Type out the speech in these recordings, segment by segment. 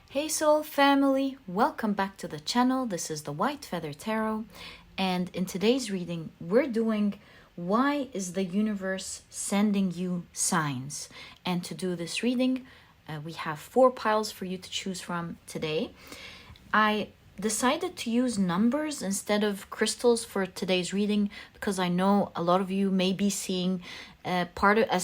Hey Soul family, welcome back to the channel. This is the White Feather Tarot, and in today's reading we're doing Why is the Universe Sending You Signs? And to do this reading we have 4 piles for you to choose from today. I decided to use numbers instead of crystals for today's reading because I know a lot of you may be seeing as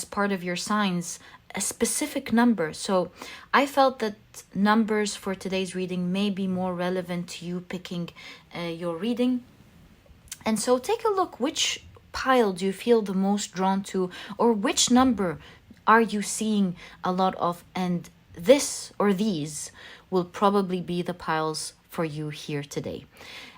part of your signs a specific number. So I felt that numbers for today's reading may be more relevant to you picking your reading. And so take a look, which pile do you feel the most drawn to, or which number are you seeing a lot of, and this or these will probably be the piles for you here today.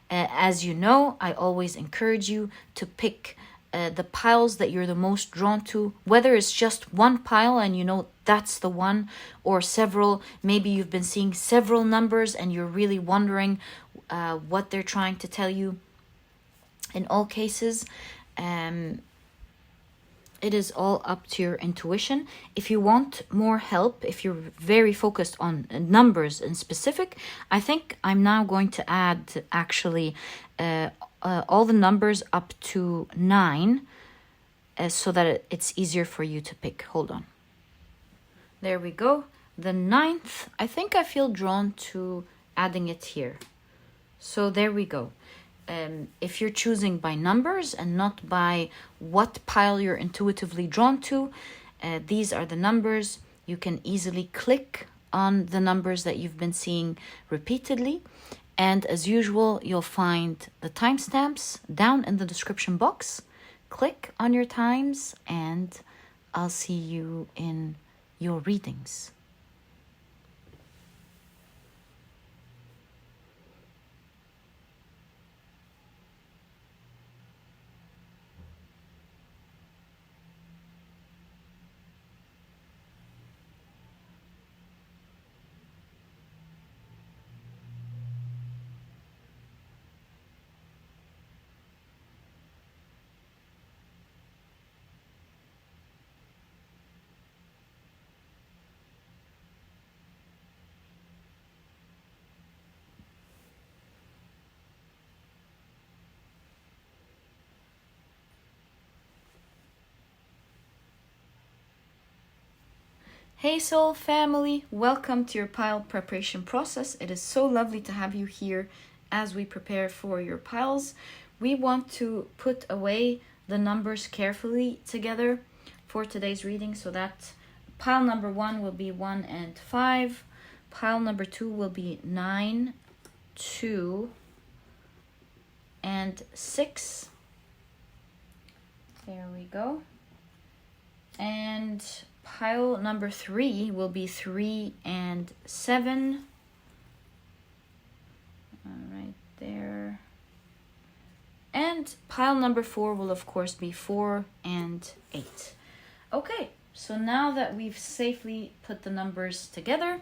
As you know, I always encourage you to pick the piles that you're the most drawn to, whether it's just one pile and you know that's the one, or several. Maybe you've been seeing several numbers and you're really wondering what they're trying to tell you. In all cases, it is all up to your intuition. If you want more help, if you're very focused on numbers in specific, I think I'm now going to add actually all the numbers up to 9 so that it's easier for you to pick. Hold on. There we go. The 9th, I think I feel drawn to adding it here. So there we go. If you're choosing by numbers and not by what pile you're intuitively drawn to, these are the numbers. You can easily click on the numbers that you've been seeing repeatedly. And as usual, you'll find the timestamps down in the description box. Click on your times and I'll see you in your readings. Hey Soul family, welcome to your pile preparation process. It is so lovely to have you here as we prepare for your piles. We want to put away the numbers carefully together for today's reading, so that pile number 1 will be 1 and 5. Pile number 2 will be 9, 2, and 6. There we go. And pile number 3 will be 3 and 7. Right there. And pile number 4 will of course be 4 and 8. Okay, so now that we've safely put the numbers together,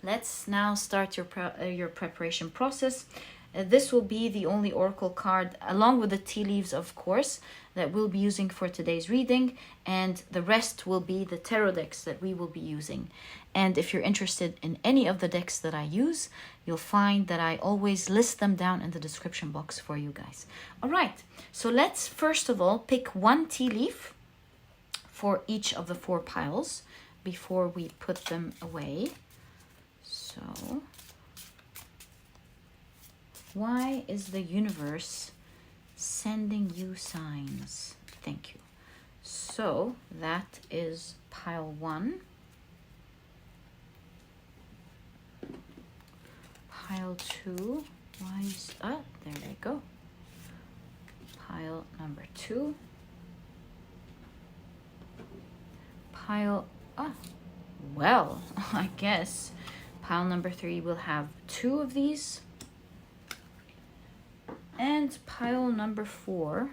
let's now start your preparation process. This will be the only oracle card, along with the tea leaves, of course, that we'll be using for today's reading, and the rest will be the tarot decks that we will be using. And if you're interested in any of the decks that I use, you'll find that I always list them down in the description box for you guys. All right, so let's first of all pick one tea leaf for each of the 4 piles before we put them away. So, why is the universe sending you signs? Thank you. So that is pile 1. Pile 2. Why is there they go. Pile number 2. Pile well, I guess pile number 3 will have 2 of these. And pile number 4,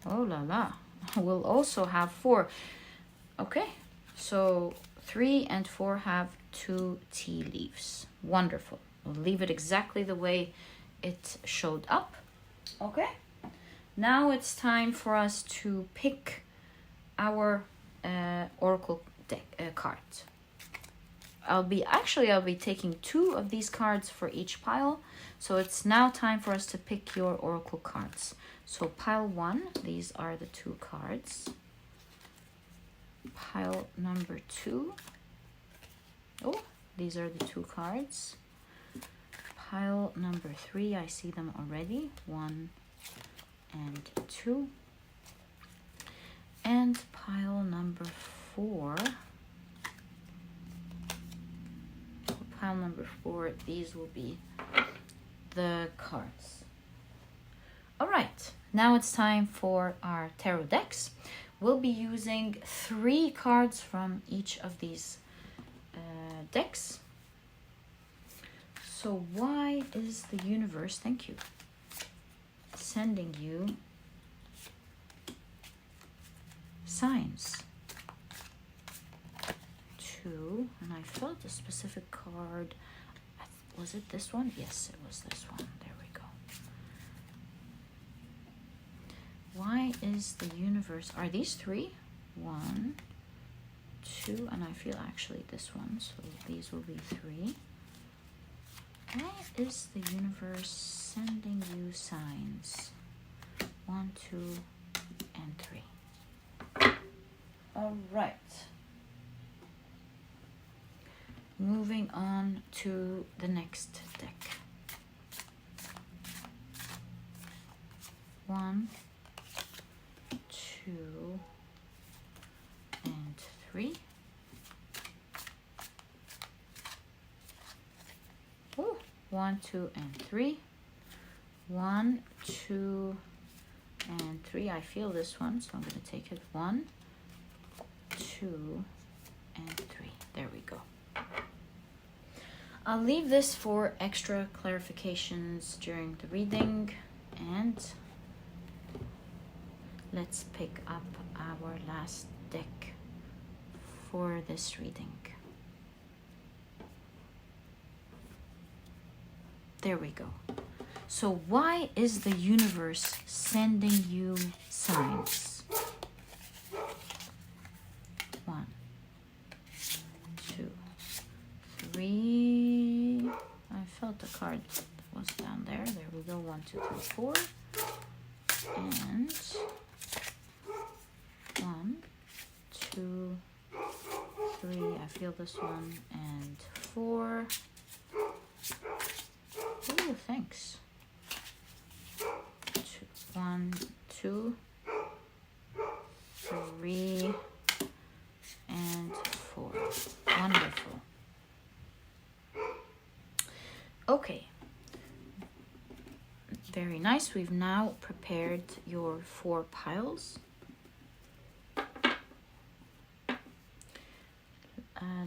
oh la la, will also have 4. Okay, so 3 and 4 have 2 tea leaves. Wonderful. We'll leave it exactly the way it showed up. Okay, now it's time for us to pick our oracle deck cards. I'll be taking 2 of these cards for each pile. So it's now time for us to pick your oracle cards. So pile 1, these are the 2 cards. Pile number 2. Oh, these are the 2 cards. Pile number 3, I see them already. 1 and 2. And pile number 4. Pile number 4, these will be the cards. All right, now it's time for our tarot decks. We'll be using 3 cards from each of these decks. So why is the universe, thank you, sending you signs? 2, and I felt a specific card. Was it this one? Yes, it was this one. There we go. Why is the universe, are these 3? 1, 2, and I feel actually this one, so these will be 3. Why is the universe sending you signs? 1, 2, and 3. All right. Moving on to the next deck. 1, 2, and 3. Oh, 1, 2, and 3. 1, 2, and 3. I feel this one, so I'm going to take it. 1, 2, and 3. There we go. I'll leave this for extra clarifications during the reading, and let's pick up our last deck for this reading. There we go. So why is the universe sending you signs? 1, 2, 3. I felt the card was down there. There we go. 1, 2, 3, 4. And 1, 2, 3. I feel this one. And 4. Oh, thanks. 1, 2, 3, and 4. Wonderful. Okay. Very nice. We've now prepared your 4 piles.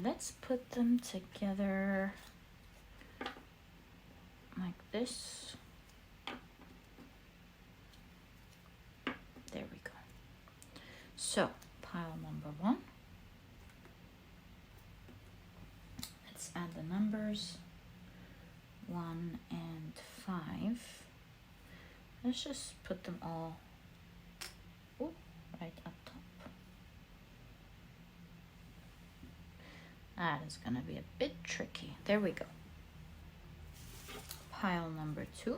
Let's put them together like this. There we go. So, pile number 1. Let's add the numbers. 1 and 5. Let's just put them all right up top. That is going to be a bit tricky. There we go. Pile number 2.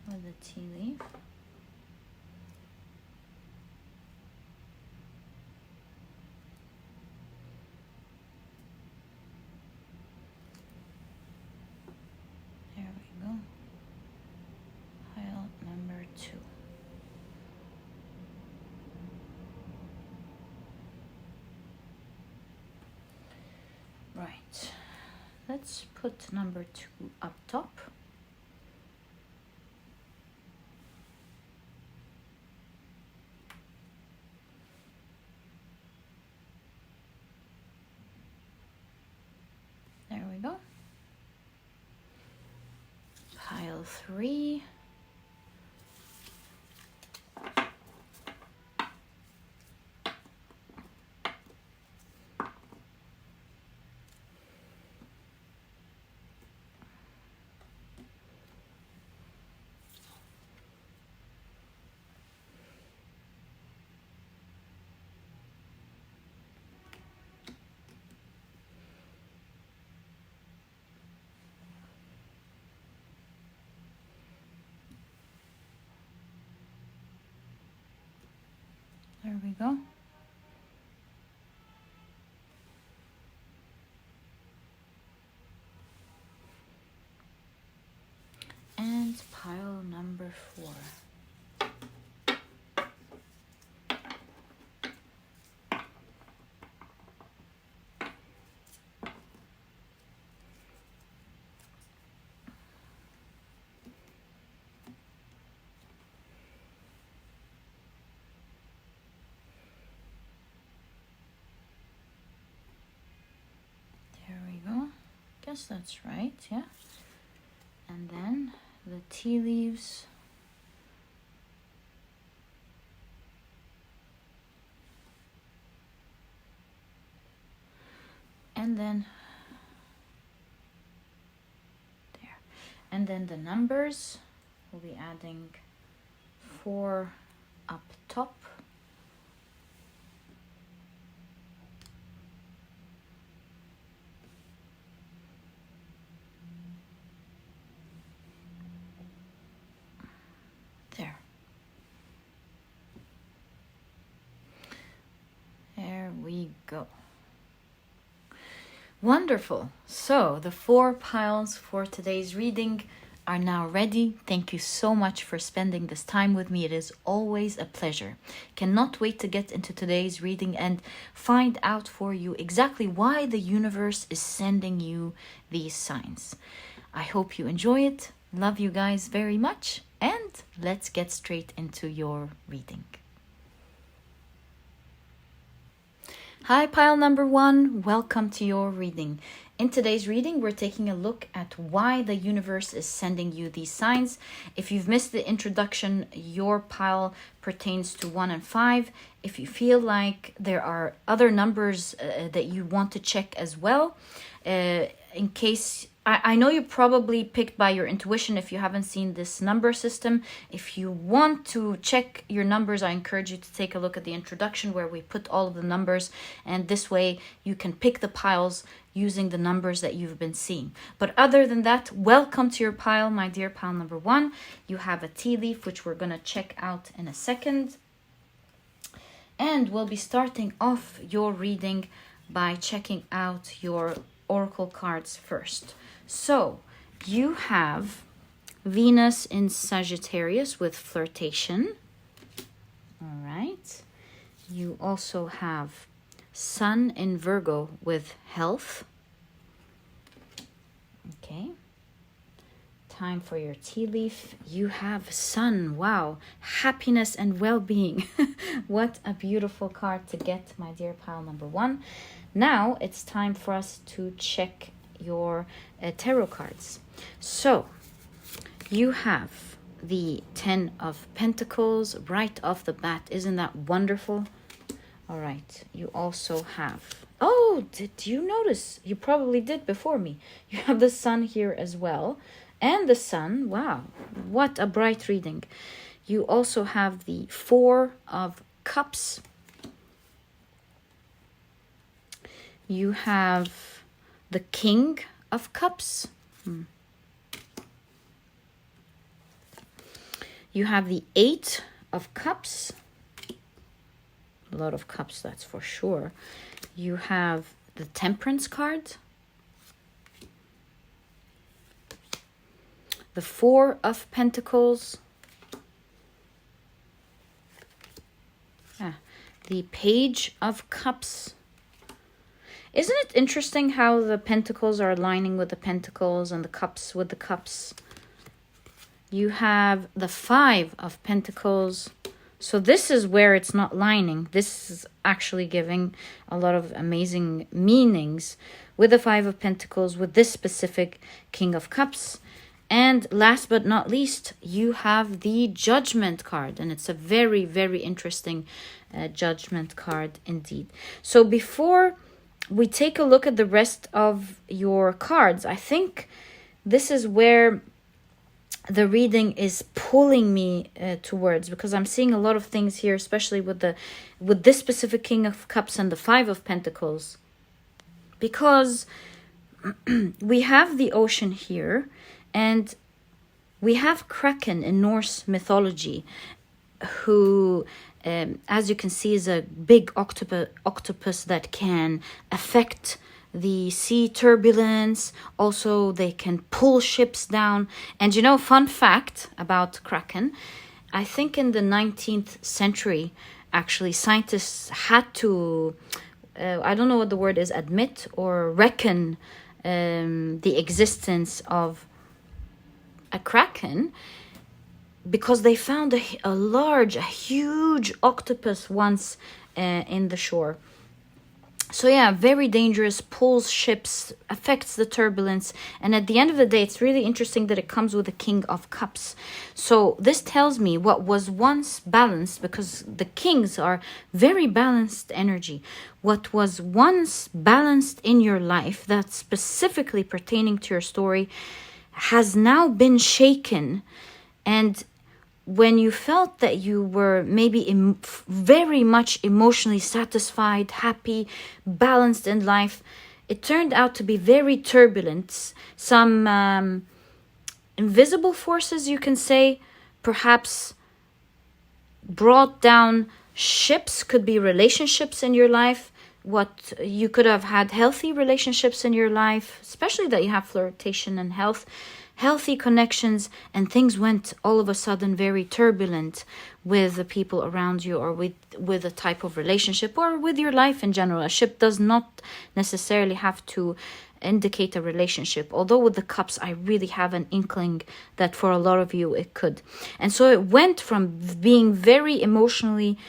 With the tea leaf. There we go. Pile number 2. Right. Let's put number 2 up top. There we go. Pile 3. we go. And pile number 4. Guess that's right, yeah. And then the tea leaves. And then there. And then the numbers, we'll be adding 4 up top. There we go. Wonderful. So the 4 piles for today's reading are now ready. Thank you so much for spending this time with me. It is always a pleasure. Cannot wait to get into today's reading and find out for you exactly why the universe is sending you these signs. I hope you enjoy it. Love you guys very much. And let's get straight into your reading. Hi, pile number 1. Welcome to your reading. In today's reading, we're taking a look at why the universe is sending you these signs. If you've missed the introduction, your pile pertains to 1 and 5. If you feel like there are other numbers that you want to check as well, in case... I know you probably picked by your intuition if you haven't seen this number system. If you want to check your numbers, I encourage you to take a look at the introduction where we put all of the numbers, and this way you can pick the piles using the numbers that you've been seeing. But other than that, welcome to your pile, my dear pile number 1. You have a tea leaf, which we're going to check out in a second. And we'll be starting off your reading by checking out your oracle cards first. So, you have Venus in Sagittarius with flirtation. All right. You also have Sun in Virgo with health. Okay. Time for your tea leaf. You have Sun. Wow. Happiness and well-being. What a beautiful card to get, my dear pile number 1. Now, it's time for us to check your tarot cards. So you have the 10 of Pentacles right off the bat. Isn't that wonderful? All right. You also have, oh, did you notice? You probably did before me. You have the Sun here as well. And the Sun. Wow. What a bright reading. You also have the 4 of Cups. You have the King of Cups. You have the 8 of Cups. A lot of cups, that's for sure. You have the Temperance card. The 4 of Pentacles. The Page of Cups. Isn't it interesting how the pentacles are aligning with the pentacles and the cups with the cups? You have the 5 of Pentacles. So this is where it's not lining. This is actually giving a lot of amazing meanings with the 5 of Pentacles, with this specific King of Cups. And last but not least, you have the Judgment card. And it's a very, very interesting Judgment card indeed. So before we take a look at the rest of your cards, I think this is where the reading is pulling me towards, because I'm seeing a lot of things here, especially with this specific King of Cups and the 5 of Pentacles, because we have the ocean here, and we have Kraken in Norse mythology, who as you can see, is a big octopus that can affect the sea turbulence. Also, they can pull ships down. And you know, fun fact about Kraken, I think in the 19th century, actually, scientists had to, I don't know what the word is, admit or reckon the existence of a Kraken, because they found a huge octopus once in the shore. So yeah, very dangerous, pulls ships, affects the turbulence. And at the end of the day, it's really interesting that it comes with the King of Cups. So this tells me what was once balanced, because the kings are very balanced energy. What was once balanced in your life, that's specifically pertaining to your story, has now been shaken. And when you felt that you were maybe very much emotionally satisfied, happy, balanced in life, it turned out to be very turbulent. Some invisible forces, you can say, perhaps brought down ships. Could be relationships in your life. What you could have had healthy relationships in your life, especially that you have flirtation and healthy connections, and things went all of a sudden very turbulent with the people around you, or with a type of relationship, or with your life in general. A ship does not necessarily have to indicate a relationship, although with the cups I really have an inkling that for a lot of you it could. And so it went from being very emotionally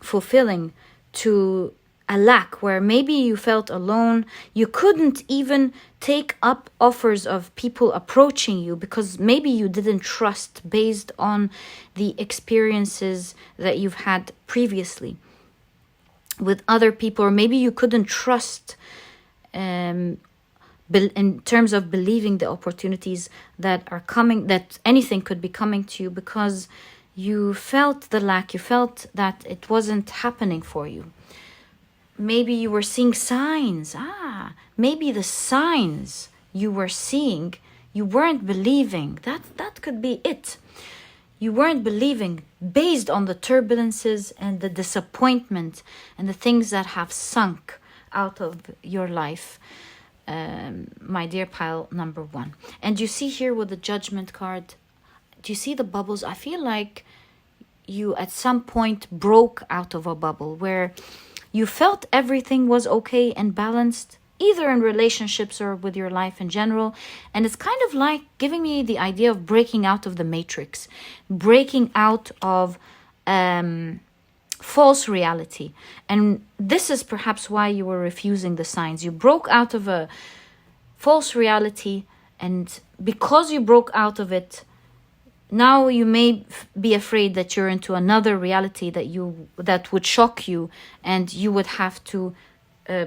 fulfilling to a lack, where maybe you felt alone. You couldn't even take up offers of people approaching you because maybe you didn't trust based on the experiences that you've had previously with other people, or maybe you couldn't trust in terms of believing the opportunities that are coming, that anything could be coming to you, because you felt the lack, you felt that it wasn't happening for you. Maybe you were seeing signs. Maybe the signs you were seeing, you weren't believing. That could be it. You weren't believing based on the turbulences and the disappointment and the things that have sunk out of your life, my dear pile number one. And you see here with the Judgment card, do you see the bubbles? I feel like you at some point broke out of a bubble where you felt everything was okay and balanced, either in relationships or with your life in general. And it's kind of like giving me the idea of breaking out of the matrix, breaking out of false reality. And this is perhaps why you were refusing the signs. You broke out of a false reality, and because you broke out of it, now you may be afraid that you're into another reality that would shock you, and you would have to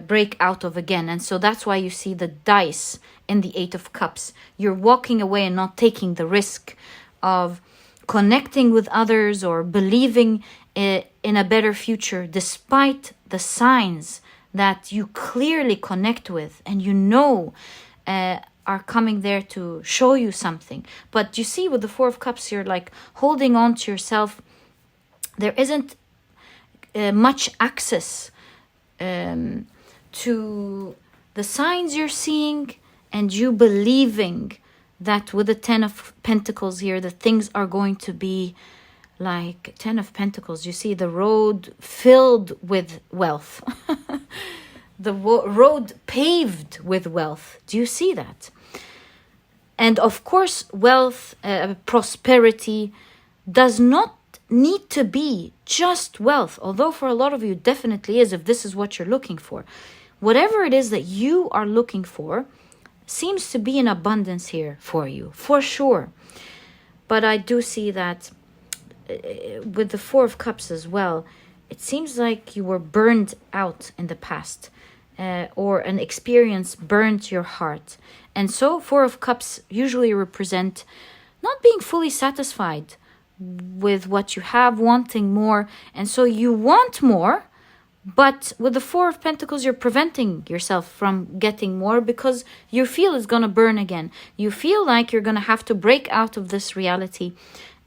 break out of again. And so that's why you see the dice in the Eight of Cups. You're walking away and not taking the risk of connecting with others or believing in a better future, despite the signs that you clearly connect with and you know are coming there to show you something. But you see, with the Four of Cups, you're like holding on to yourself. There isn't much access to the signs you're seeing, and you believing that with the Ten of Pentacles here, that things are going to be like Ten of Pentacles. You see the road filled with wealth. The road paved with wealth. Do you see that? And of course, wealth, prosperity does not need to be just wealth, although for a lot of you it definitely is if this is what you're looking for. Whatever it is that you are looking for seems to be in abundance here for you, for sure. But I do see that with the Four of Cups as well, it seems like you were burned out in the past, or an experience burnt your heart. And so Four of Cups usually represent not being fully satisfied with what you have, wanting more. And so you want more, but with the Four of Pentacles, you're preventing yourself from getting more because you feel it's going to burn again. You feel like you're going to have to break out of this reality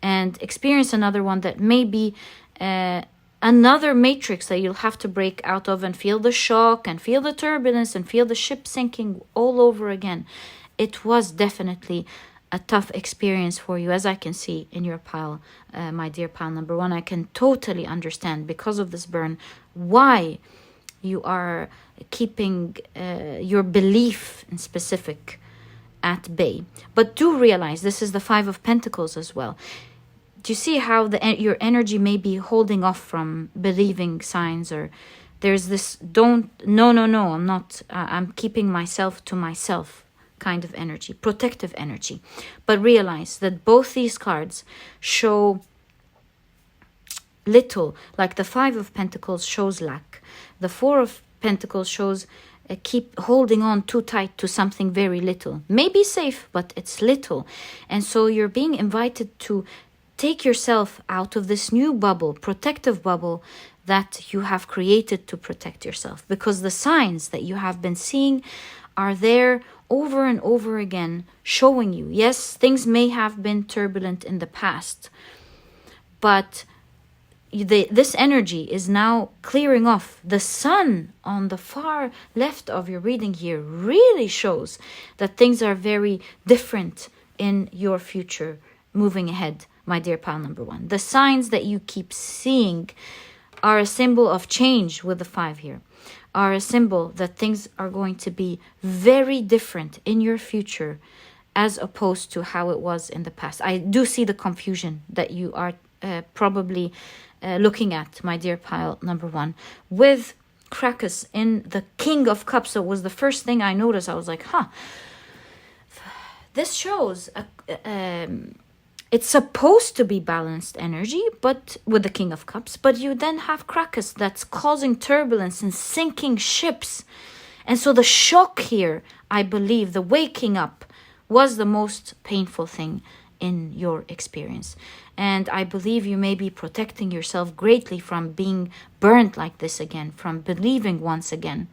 and experience another one that may be a another matrix that you'll have to break out of and feel the shock and feel the turbulence and feel the ship sinking all over again. It was definitely a tough experience for you, as I can see in your pile, my dear pile number 1. I can totally understand, because of this burn, why you are keeping your belief in specific at bay. But do realize this is the 5 of Pentacles as well. Do you see how your energy may be holding off from believing signs, or there's this no, I'm not, I'm keeping myself to myself kind of energy, protective energy. But realize that both these cards show little, like the 5 of Pentacles shows lack. The 4 of Pentacles shows keep holding on too tight to something very little. Maybe safe, but it's little. And so you're being invited to take yourself out of this new bubble, protective bubble that you have created to protect yourself. Because the signs that you have been seeing are there over and over again, showing you, yes, things may have been turbulent in the past, but this energy is now clearing off. The sun on the far left of your reading here really shows that things are very different in your future moving ahead, my dear pile number 1. The signs that you keep seeing are a symbol of change with the 5 here, are a symbol that things are going to be very different in your future as opposed to how it was in the past. I do see the confusion that you are probably looking at, my dear pile number 1, with Crackus in the King of Cups. So it was the first thing I noticed. I was like, this shows it's supposed to be balanced energy, but with the King of Cups, but you then have Crackus that's causing turbulence and sinking ships. And so the shock here, I believe, the waking up was the most painful thing in your experience. And I believe you may be protecting yourself greatly from being burnt like this again, from believing once again.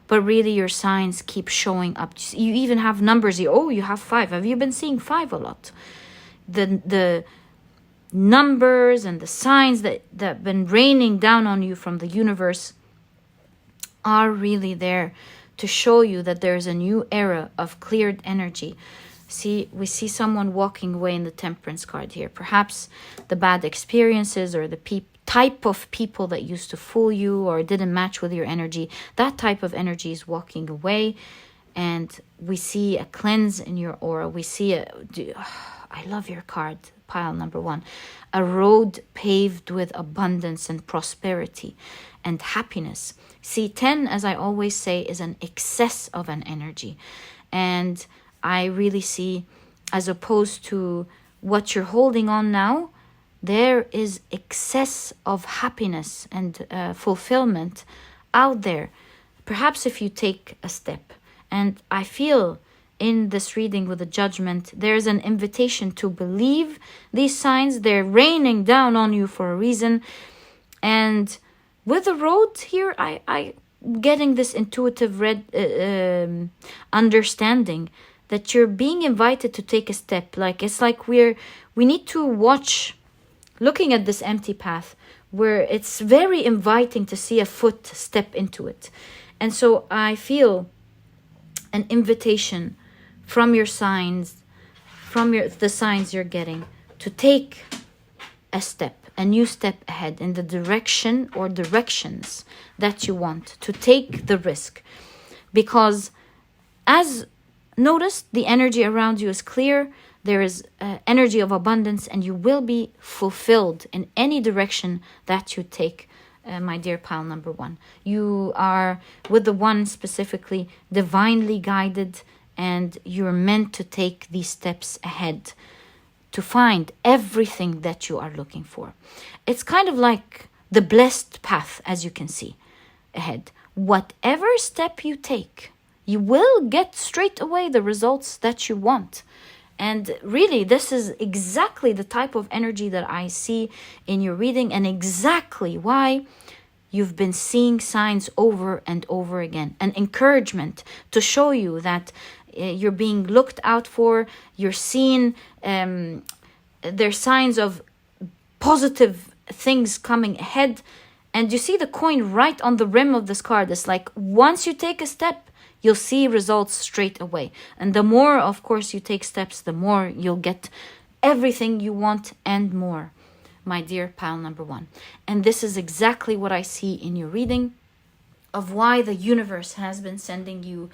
But really your signs keep showing up. You even have numbers here. Oh, you have 5. Have you been seeing 5 a lot? The numbers and the signs that have been raining down on you from the universe are really there to show you that there's a new era of cleared energy. See, we see someone walking away in the Temperance card here. Perhaps the bad experiences or the type of people that used to fool you or didn't match with your energy, that type of energy is walking away. And we see a cleanse in your aura. We see I love your card, pile number 1. A road paved with abundance and prosperity and happiness. See, 10, as I always say, is an excess of an energy. And I really see, as opposed to what you're holding on now, there is excess of happiness and fulfillment out there. Perhaps if you take a step. And I feel in this reading with the Judgment, there's an invitation to believe these signs. They're raining down on you for a reason. And with the road here, I getting this intuitive understanding that you're being invited to take a step. Like it's like we need to watch, looking at this empty path, where it's very inviting to see a foot step into it. And so I feel an invitation from your signs, from the signs you're getting, to take a step, a new step ahead in the direction or directions that you want, to take the risk. Because as noticed, the energy around you is clear. There is energy of abundance, and you will be fulfilled in any direction that you take, my dear pile number 1. You are, with the 1 specifically, divinely guided, and you're meant to take these steps ahead to find everything that you are looking for. It's kind of like the blessed path, as you can see ahead. Whatever step you take, you will get straight away the results that you want. And really, this is exactly the type of energy that I see in your reading, and exactly why you've been seeing signs over and over again. An encouragement to show you that you're being looked out for. You're seeing there's signs of positive things coming ahead. And you see the coin right on the rim of this card. It's like once you take a step, you'll see results straight away. And the more, of course, you take steps, the more you'll get everything you want and more, my dear pile number one. And this is exactly what I see in your reading of why the universe has been sending you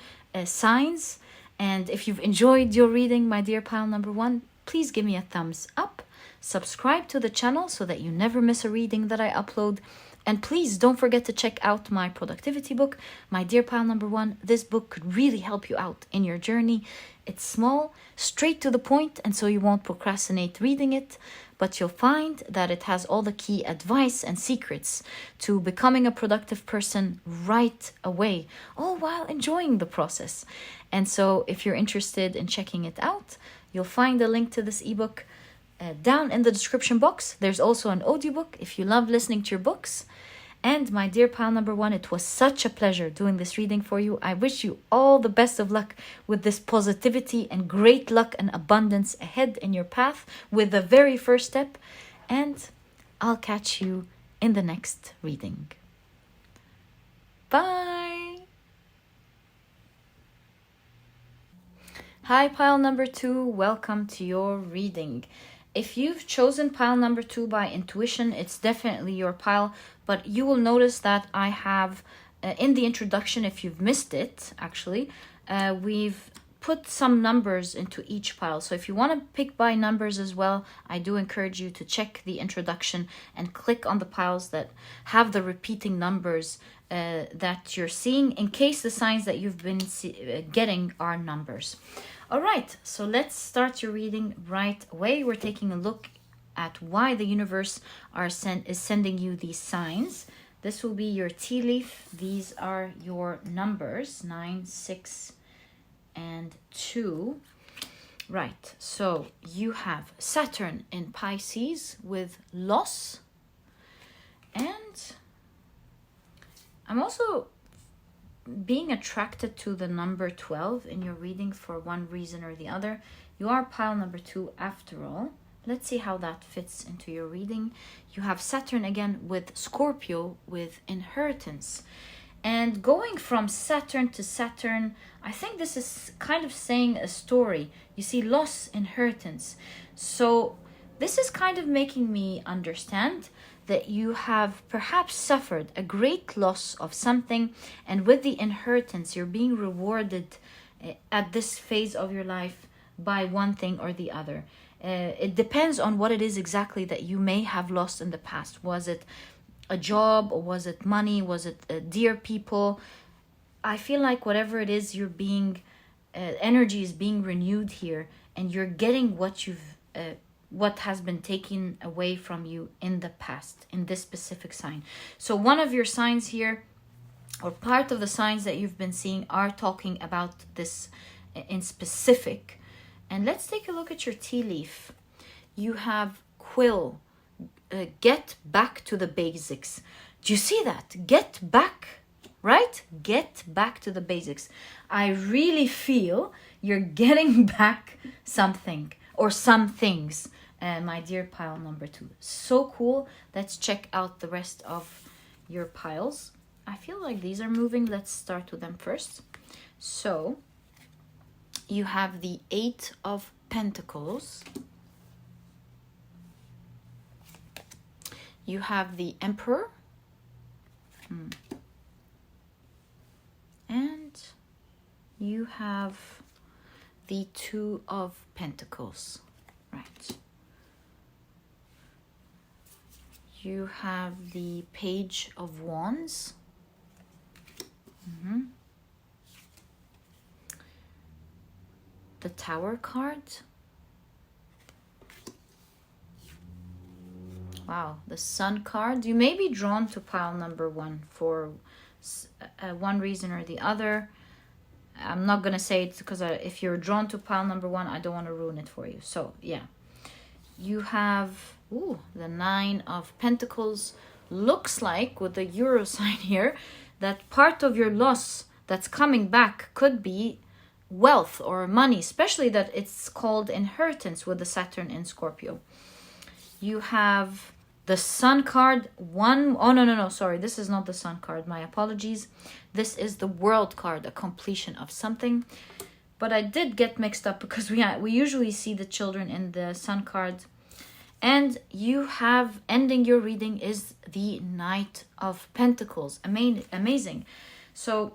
signs. And if you've enjoyed your reading, my dear pile number one, please give me a thumbs up. Subscribe to the channel so that you never miss a reading that I upload. And please don't forget to check out my productivity book, my dear pile number one. This book could really help you out in your journey. It's small, straight to the point, and so you won't procrastinate reading it. But you'll find that it has all the key advice and secrets to becoming a productive person right away, all while enjoying the process. And so if you're interested in checking it out, you'll find a link to this ebook down in the description box. There's also an audiobook if you love listening to your books. And my dear pile number one, it was such a pleasure doing this reading for you. I wish you all the best of luck with this positivity and great luck and abundance ahead in your path with the very first step. And I'll catch you in the next reading. Bye. Hi, pile number two. Welcome to your reading. If you've chosen pile number two by intuition, it's definitely your pile. But you will notice that I have, in the introduction, if you've missed it, actually, we've put some numbers into each pile. So if you want to pick by numbers as well, I do encourage you to check the introduction and click on the piles that have the repeating numbers that you're seeing, in case the signs that you've been getting are numbers. All right, so let's start your reading right away. We're taking a look at why the universe is sending you these signs. This will be your tea leaf. These are your numbers, 9, 6, and 2. Right, so you have Saturn in Pisces with loss. And I'm also being attracted to the number 12 in your reading for one reason or the other. You are pile number two after all. Let's see how that fits into your reading. You have Saturn again with Scorpio with inheritance. And going from Saturn to Saturn, I think this is kind of saying a story. You see, loss, inheritance. So this is kind of making me understand that you have perhaps suffered a great loss of something, and with the inheritance, you're being rewarded at this phase of your life by one thing or the other. It depends on what it is exactly that you may have lost in the past. Was it a job, or was it money? Was it dear people? I feel like whatever it is, you're being energy is being renewed here, and you're getting what has been taken away from you in the past in this specific sign. So one of your signs here, or part of the signs that you've been seeing, are talking about this in specific. And let's take a look at your tea leaf. You have quill, get back to the basics. Do you see that? Get back, right? Get back to the basics. I really feel you're getting back something or some things, my dear pile number two. So cool. Let's check out the rest of your piles. I feel like these are moving. Let's start with them first. So you have the 8 of Pentacles. You have the Emperor. And you have the 2 of Pentacles. Right. You have the Page of Wands. The Tower card. Wow, the Sun card. You may be drawn to pile number one for one reason or the other. I'm not going to say it because if you're drawn to pile number one, I don't want to ruin it for you. So, yeah. You have the 9 of Pentacles. Looks like, with the Euro sign here, that part of your loss that's coming back could be wealth or money, especially that it's called inheritance with the Saturn in Scorpio. You have The Sun card, one, oh no, sorry, this is not the Sun card, my apologies. This is the World card, a completion of something. But I did get mixed up because we usually see the children in the Sun card. And you have, ending your reading is the Knight of Pentacles. Amazing. So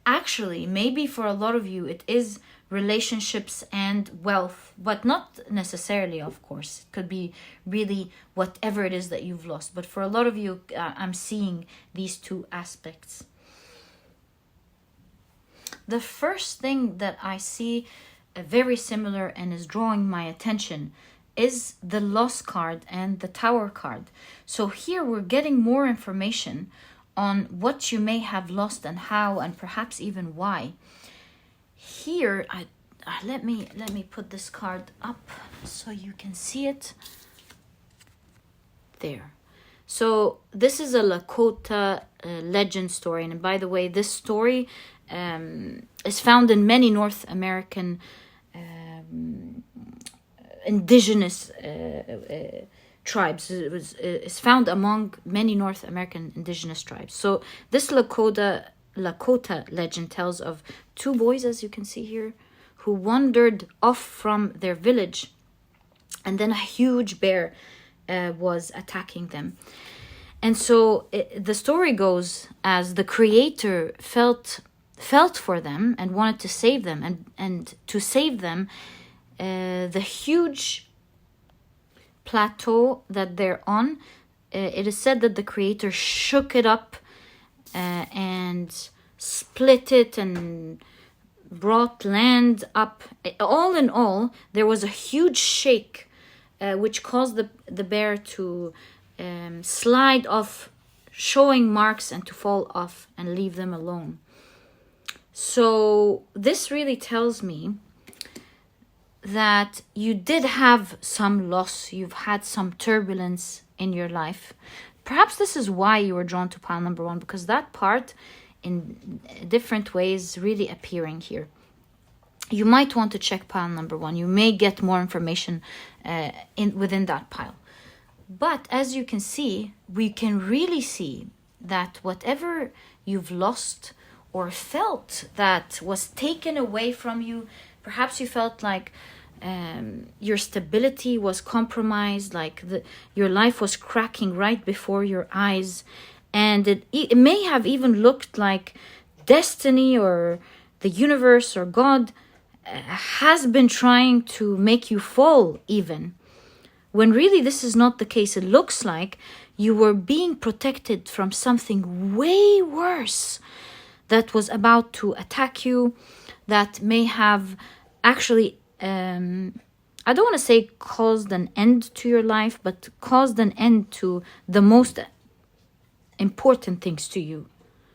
actually, maybe for a lot of you, it is relationships and wealth, but not necessarily, of course. It could be really whatever it is that you've lost. But for a lot of you, I'm seeing these two aspects. The first thing that I see very similar and is drawing my attention is the Loss card and the Tower card. So here we're getting more information on what you may have lost and how, and perhaps even why. Here, let me put this card up so you can see it. There. So this is a Lakota legend story, and by the way, this story is found in many North American indigenous tribes. It's found among many North American indigenous tribes. So this Lakota legend tells of two boys, as you can see here, who wandered off from their village, and then a huge bear was attacking them. And so the story goes as the creator felt for them and wanted to save them, and to save them, the huge plateau that they're on, it is said that the creator shook it up and split it and brought land up. All in all, there was a huge shake which caused the bear to slide off, showing marks, and to fall off and leave them alone. So this really tells me that you did have some loss, you've had some turbulence in your life. Perhaps this is why you were drawn to pile number one, because that part in different ways really appearing here. You might want to check pile number one. You may get more information within that pile. But as you can see, we can really see that whatever you've lost or felt that was taken away from you, perhaps you felt like your stability was compromised, like your life was cracking right before your eyes, and it may have even looked like destiny or the universe or God has been trying to make you fall even. When really this is not the case. It looks like you were being protected from something way worse that was about to attack you, that may have actually, I don't want to say caused an end to your life, but caused an end to the most important things to you.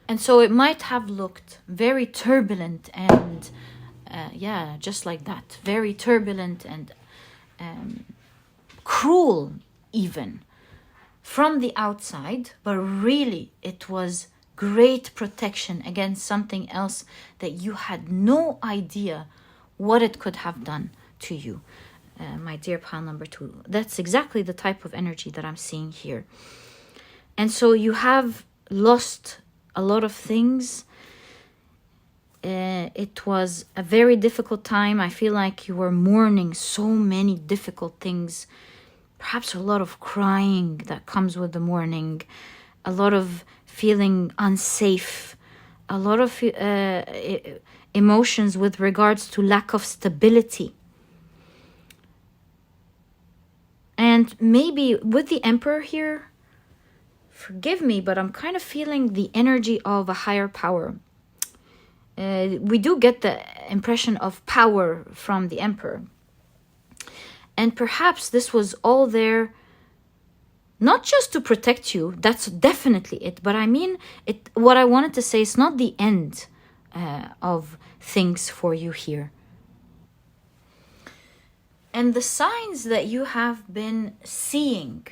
And so it might have looked very turbulent and, just like that, very turbulent and cruel even from the outside, but really it was great protection against something else that you had no idea what it could have done to you. My dear pile number two, that's exactly the type of energy that I'm seeing here. And so you have lost a lot of things. It was a very difficult time. I feel like you were mourning so many difficult things. Perhaps a lot of crying that comes with the mourning, a lot of feeling unsafe, a lot of emotions with regards to lack of stability. And maybe with the Emperor here, forgive me, but I'm kind of feeling the energy of a higher power. We do get the impression of power from the Emperor. And perhaps this was all there, not just to protect you, that's definitely it. But I mean, what I wanted to say is not the end of things for you here. And the signs that you have been seeing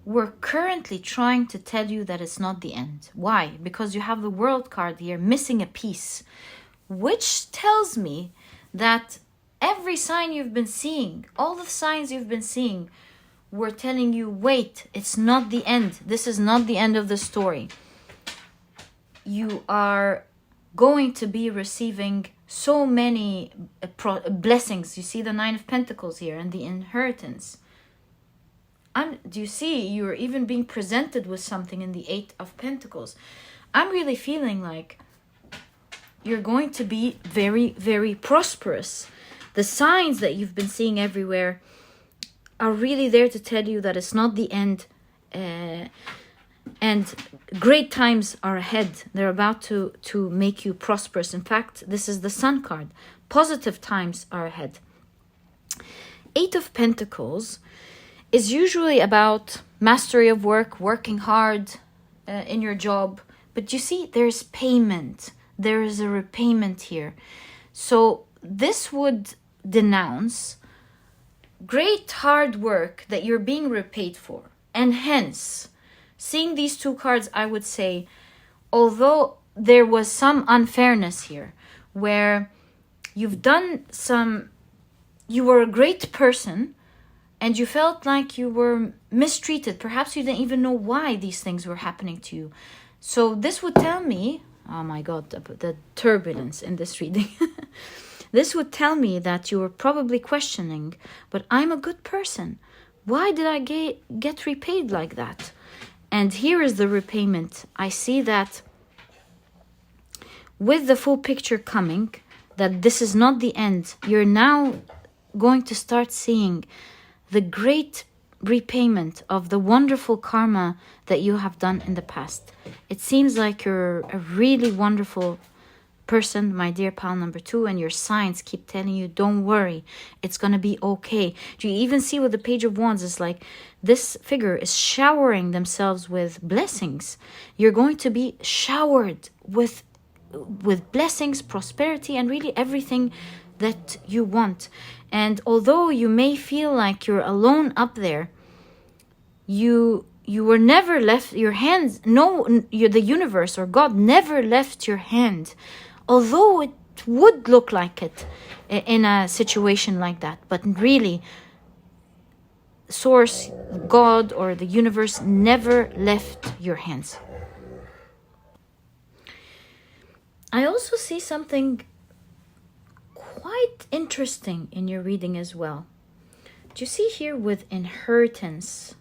were currently trying to tell you that it's not the end. Why? Because you have the World card here, missing a piece, which tells me that every sign you've been seeing, all the signs you've been seeing, were telling you, wait, it's not the end. This is not the end of the story. You are going to be receiving so many blessings. You see the 9 of Pentacles here and the inheritance. Do you see? You're even being presented with something in the 8 of Pentacles. I'm really feeling like you're going to be very, very prosperous. The signs that you've been seeing everywhere are really there to tell you that it's not the end. And great times are ahead. They're about to make you prosperous. In fact, this is the Sun card. Positive times are ahead. 8 of Pentacles is usually about mastery of work, working hard in your job. But you see, there's payment. There is a repayment here. So this would denounce great hard work that you're being repaid for. And hence, seeing these 2 cards, I would say, although there was some unfairness here, where you were a great person, and you felt like you were mistreated. Perhaps you didn't even know why these things were happening to you. So this would tell me, oh my God, the turbulence in this reading. This would tell me that you were probably questioning, but I'm a good person. Why did I get repaid like that? And here is the repayment. I see that with the full picture coming, that this is not the end. You're now going to start seeing the great repayment of the wonderful karma that you have done in the past. It seems like you're a really wonderful person, my dear pal number 2, and your signs keep telling you, don't worry, it's going to be okay. Do you even see with the Page of Wands is like this figure is showering themselves with blessings. You're going to be showered with blessings, prosperity, and really everything that you want. And although you may feel like you're alone up there, you were never left your hands. No, the universe or God never left your hand, although it would look like it in a situation like that. But really, Source, God, or the universe never left your hands. I also see something quite interesting in your reading as well. Do you see here with inheritance?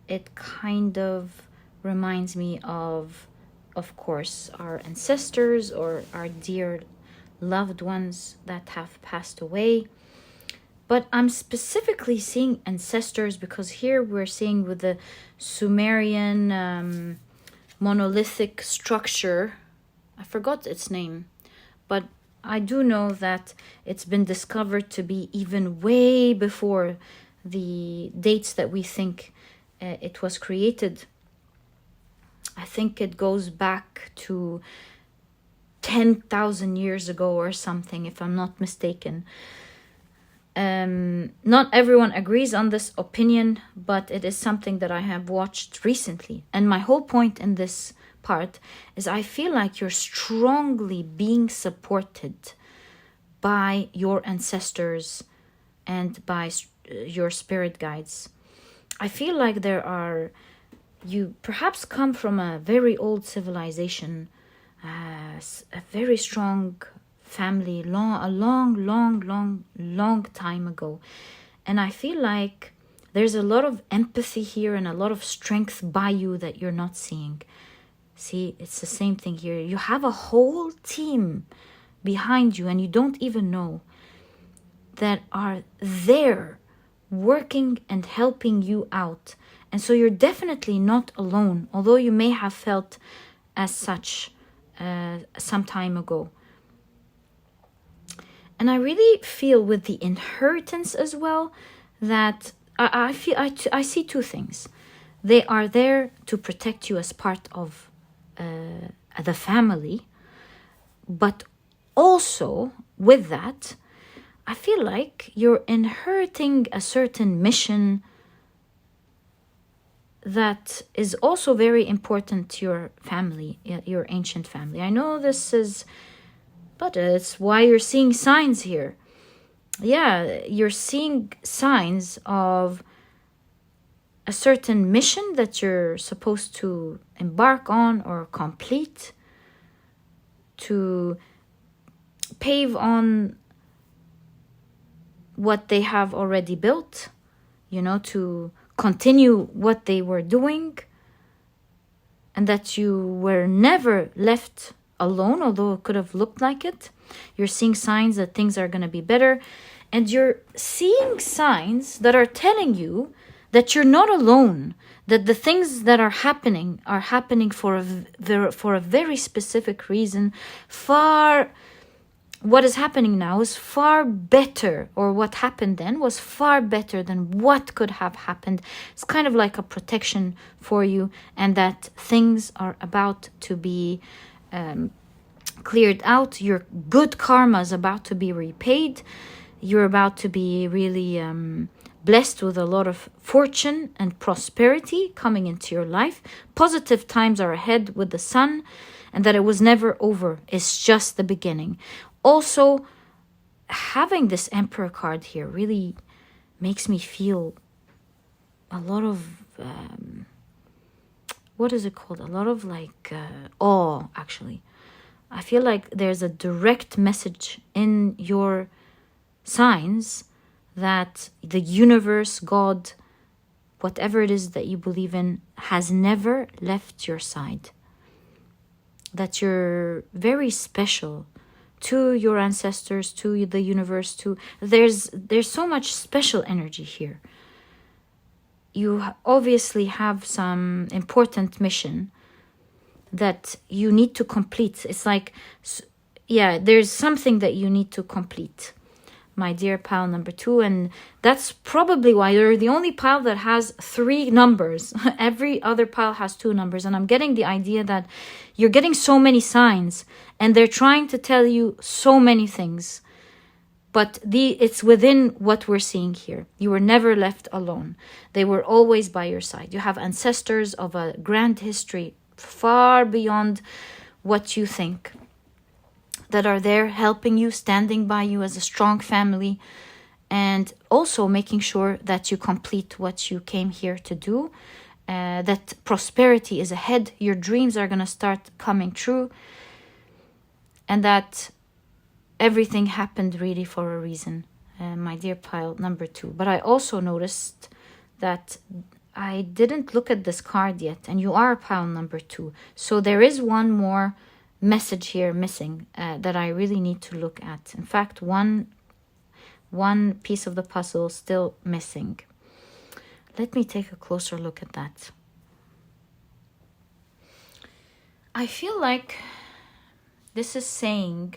It kind of reminds me of course, our ancestors or our dear loved ones that have passed away. But I'm specifically seeing ancestors because here we're seeing with the Sumerian monolithic structure. I forgot its name, but I do know that it's been discovered to be even way before the dates that we think it was created. I think it goes back to 10,000 years ago or something, if I'm not mistaken. Not everyone agrees on this opinion, but it is something that I have watched recently. And my whole point in this part is I feel like you're strongly being supported by your ancestors and by your spirit guides. I feel like you perhaps come from a very old civilization, a very strong family, a long time ago. And I feel like there's a lot of empathy here and a lot of strength by you that you're not seeing. See, it's the same thing here. You have a whole team behind you and you don't even know that are there working and helping you out. And so you're definitely not alone, although you may have felt as such some time ago. And I really feel with the inheritance as well that I see 2 things. They are there to protect you as part of the family, but also with that, I feel like you're inheriting a certain mission that is also very important to your family, your ancient family. I know this is, but it's why you're seeing signs here. Yeah, you're seeing signs of a certain mission that you're supposed to embark on or complete, to pave on what they have already built, to continue what they were doing, and that you were never left alone, although it could have looked like it. You're seeing signs that things are going to be better, and you're seeing signs that are telling you that you're not alone, that the things that are happening for a very specific reason. What is happening now is far better, or what happened then was far better than what could have happened. It's kind of like a protection for you, and that things are about to be cleared out. Your good karma is about to be repaid. You're about to be really blessed with a lot of fortune and prosperity coming into your life. Positive times are ahead with the sun, and that it was never over. It's just the beginning. Also, having this Emperor card here really makes me feel a lot of, what is it called? A lot of awe, actually. I feel like there's a direct message in your signs that the universe, God, whatever it is that you believe in, has never left your side. That you're very special to your ancestors, to the universe, there's so much special energy here. You obviously have some important mission that you need to complete. It's like, there's something that you need to complete, my dear pile number 2. And that's probably why you're the only pile that has 3 numbers. Every other pile has 2 numbers. And I'm getting the idea that you're getting so many signs, and they're trying to tell you so many things. But it's within what we're seeing here. You were never left alone. They were always by your side. You have ancestors of a grand history far beyond what you think, that are there helping you, standing by you as a strong family, and also making sure that you complete what you came here to do, that prosperity is ahead, your dreams are going to start coming true, and that everything happened really for a reason, my dear pile number 2. But I also noticed that I didn't look at this card yet, and you are pile number 2. So there is one more message here missing that I really need to look at. In fact, one piece of the puzzle still missing. Let me take a closer look at that. I feel like this is saying,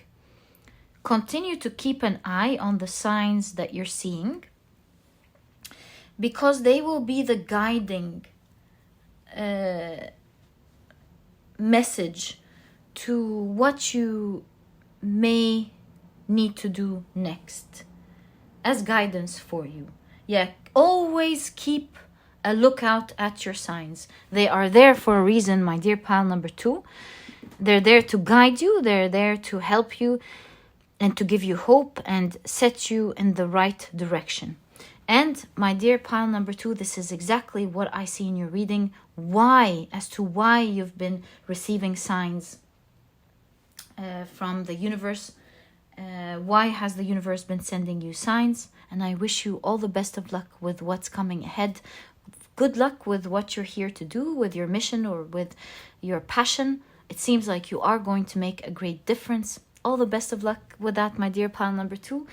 continue to keep an eye on the signs that you're seeing, because they will be the guiding message to what you may need to do next, as guidance for you. Always keep a lookout at your signs. They are there for a reason, my dear pile number 2. They're there to guide you. They're there to help you and to give you hope and set you in the right direction. And my dear pile number 2, this is exactly what I see in your reading. As to why you've been receiving signs from the universe. Why has the universe been sending you signs? And I wish you all the best of luck with what's coming ahead. Good luck with what you're here to do, with your mission or with your passion. It seems like you are going to make a great difference. All the best of luck with that, my dear pile number 2.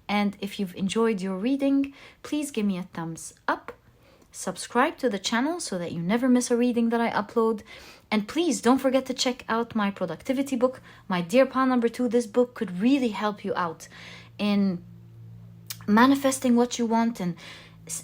And if you've enjoyed your reading, please give me a thumbs up. Subscribe to the channel so that you never miss a reading that I upload. And please don't forget to check out my productivity book, my dear pile number 2. This book could really help you out in manifesting what you want and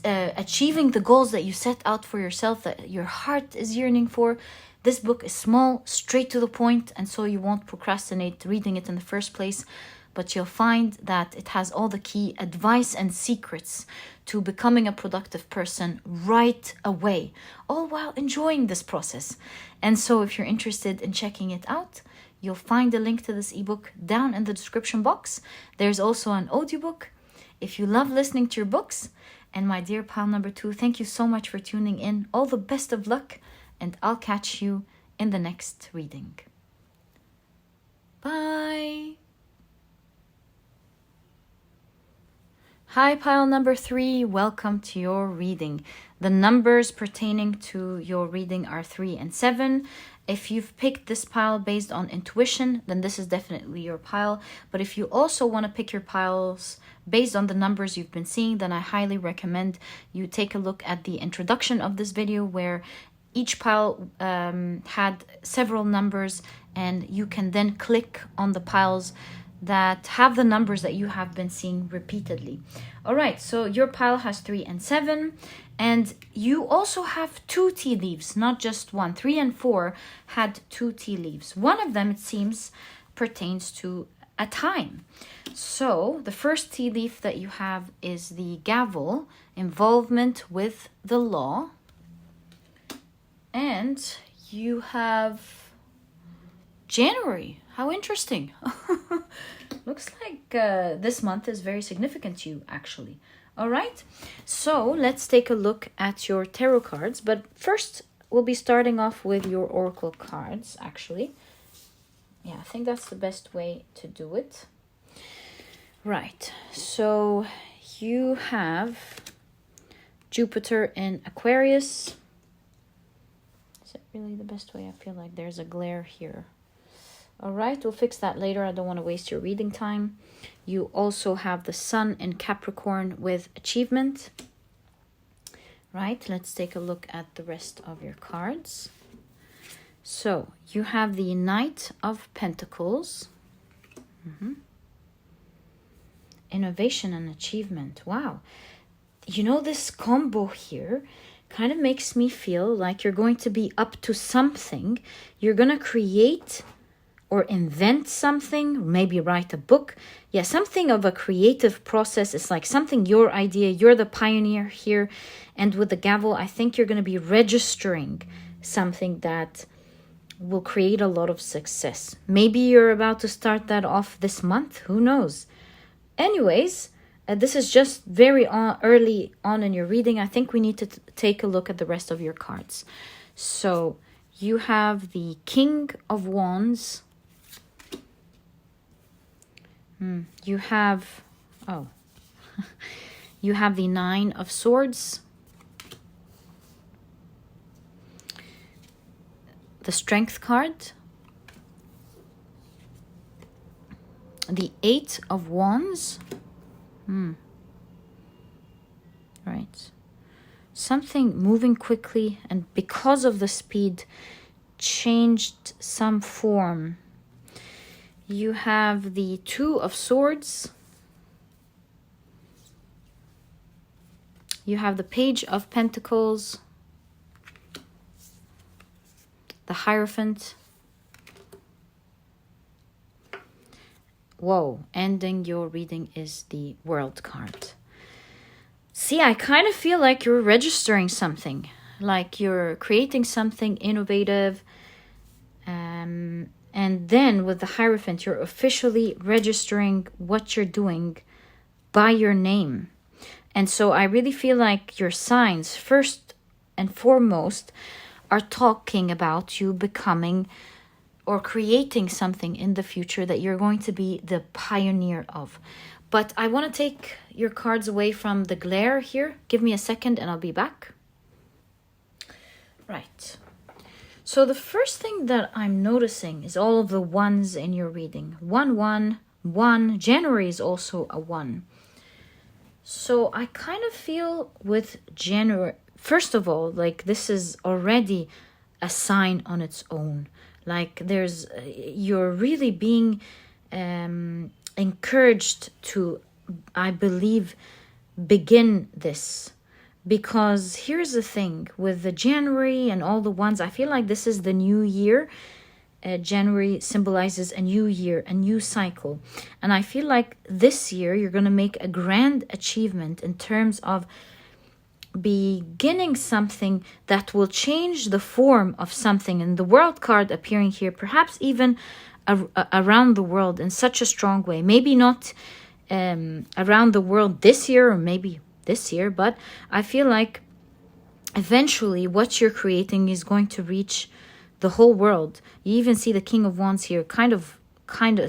achieving the goals that you set out for yourself, that your heart is yearning for. This book is small, straight to the point, and so you won't procrastinate reading it in the first place. But you'll find that it has all the key advice and secrets to becoming a productive person right away, all while enjoying this process. And so if you're interested in checking it out, you'll find a link to this ebook down in the description box. There's also an audiobook. If you love listening to your books And my dear pile number 2, thank you so much for tuning in. All the best of luck, and I'll catch you in the next reading. Bye. Hi, pile number 3. Welcome to your reading. The numbers pertaining to your reading are 3 and 7. If you've picked this pile based on intuition, then this is definitely your pile. But if you also want to pick your piles based on the numbers you've been seeing, then I highly recommend you take a look at the introduction of this video, where each pile had several numbers, and you can then click on the piles that have the numbers that you have been seeing repeatedly. All right, so your pile has 3 and 7, and you also have 2 tea leaves, not just one. 3 and 4 had 2 tea leaves. One of them, it seems, pertains to a time. So the first tea leaf that you have is the gavel, involvement with the law. And you have January. How interesting. Looks like this month is very significant to you, actually. All right, so let's take a look at your tarot cards. But first, we'll be starting off with your oracle cards, actually. Yeah, I think that's the best way to do it. Right, so you have Jupiter in Aquarius. Is it really the best way? I feel like there's a glare here. All right, we'll fix that later. I don't want to waste your reading time. You also have the Sun in Capricorn with achievement. Right, let's take a look at the rest of your cards. So you have the Knight of Pentacles. Innovation and achievement. Wow. You know, this combo here kind of makes me feel like you're going to be up to something. You're going to create or invent something, maybe write a book. Yeah, something of a creative process. It's like something, your idea, you're the pioneer here. And with the gavel, I think you're going to be registering something that will create a lot of success. Maybe you're about to start that off this month. Who knows? Anyways, this is just very early on in your reading. I think we need to take a look at the rest of your cards. So you have the King of Wands. You have, you have the Nine of Swords, the Strength card, the Eight of Wands. Right. Something moving quickly, and because of the speed, changed some form. You have the Two of Swords. You have the Page of Pentacles. The Hierophant. Whoa, ending your reading is the World card. See, I kind of feel like you're registering something. Like you're creating something innovative. And then with the Hierophant, you're officially registering what you're doing by your name. And so I really feel like your signs, first and foremost, are talking about you becoming or creating something in the future that you're going to be the pioneer of. But I want to take your cards away from the glare here. Give me a second and I'll be back. Right. So the first thing that I'm noticing is all of the ones in your reading. 1, 1, 1. January is also a 1. So I kind of feel with January, first of all, like this is already a sign on its own. Like you're really being encouraged to, I believe, begin this. Because here's the thing, with the January and all the ones, I feel like this is the new year. January symbolizes a new year, a new cycle. And I feel like this year you're going to make a grand achievement in terms of beginning something that will change the form of something. And the World card appearing here, perhaps even around the world in such a strong way. Maybe not around the world this year, or maybe this year, but I feel like eventually what you're creating is going to reach the whole world. You even see the King of Wands here kind of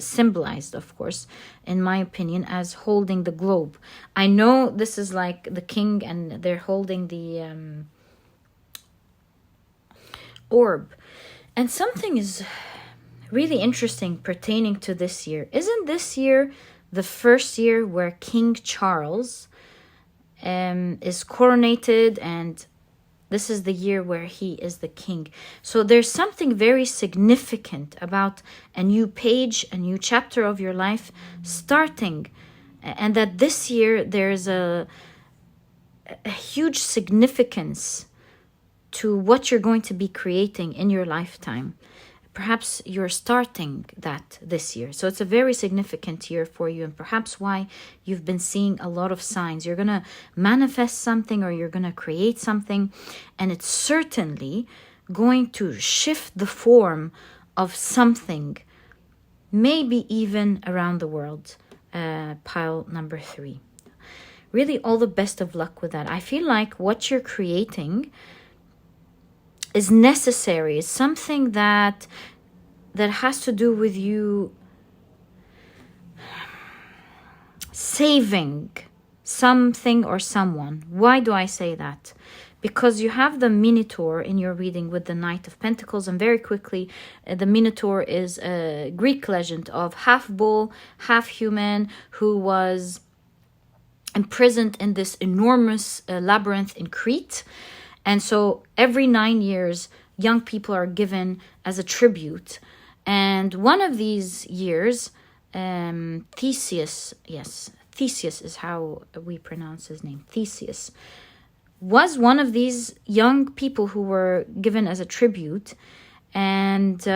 symbolized, of course, in my opinion, as holding the globe. I know this is like the king and they're holding the orb. And something is really interesting pertaining to this year. Isn't this year the first year where King Charles is coronated, and this is the year where he is the king? So there's something very significant about a new page, a new chapter of your life starting. And that this year there's a huge significance to what you're going to be creating in your lifetime. Perhaps you're starting that this year. So it's a very significant year for you, and perhaps why you've been seeing a lot of signs. You're going to manifest something, or you're going to create something, and it's certainly going to shift the form of something, maybe even around the world. Pile number 3. Really all the best of luck with that. I feel like what you're creating is necessary. It's something that has to do with you saving something or someone. Why do I say that? Because you have the Minotaur in your reading with the Knight of Pentacles, and very quickly, the Minotaur is a Greek legend of half bull, half human, who was imprisoned in this enormous labyrinth in Crete. And so every 9 years, young people are given as a tribute. And one of these years, Theseus is how we pronounce his name, Theseus, was one of these young people who were given as a tribute. And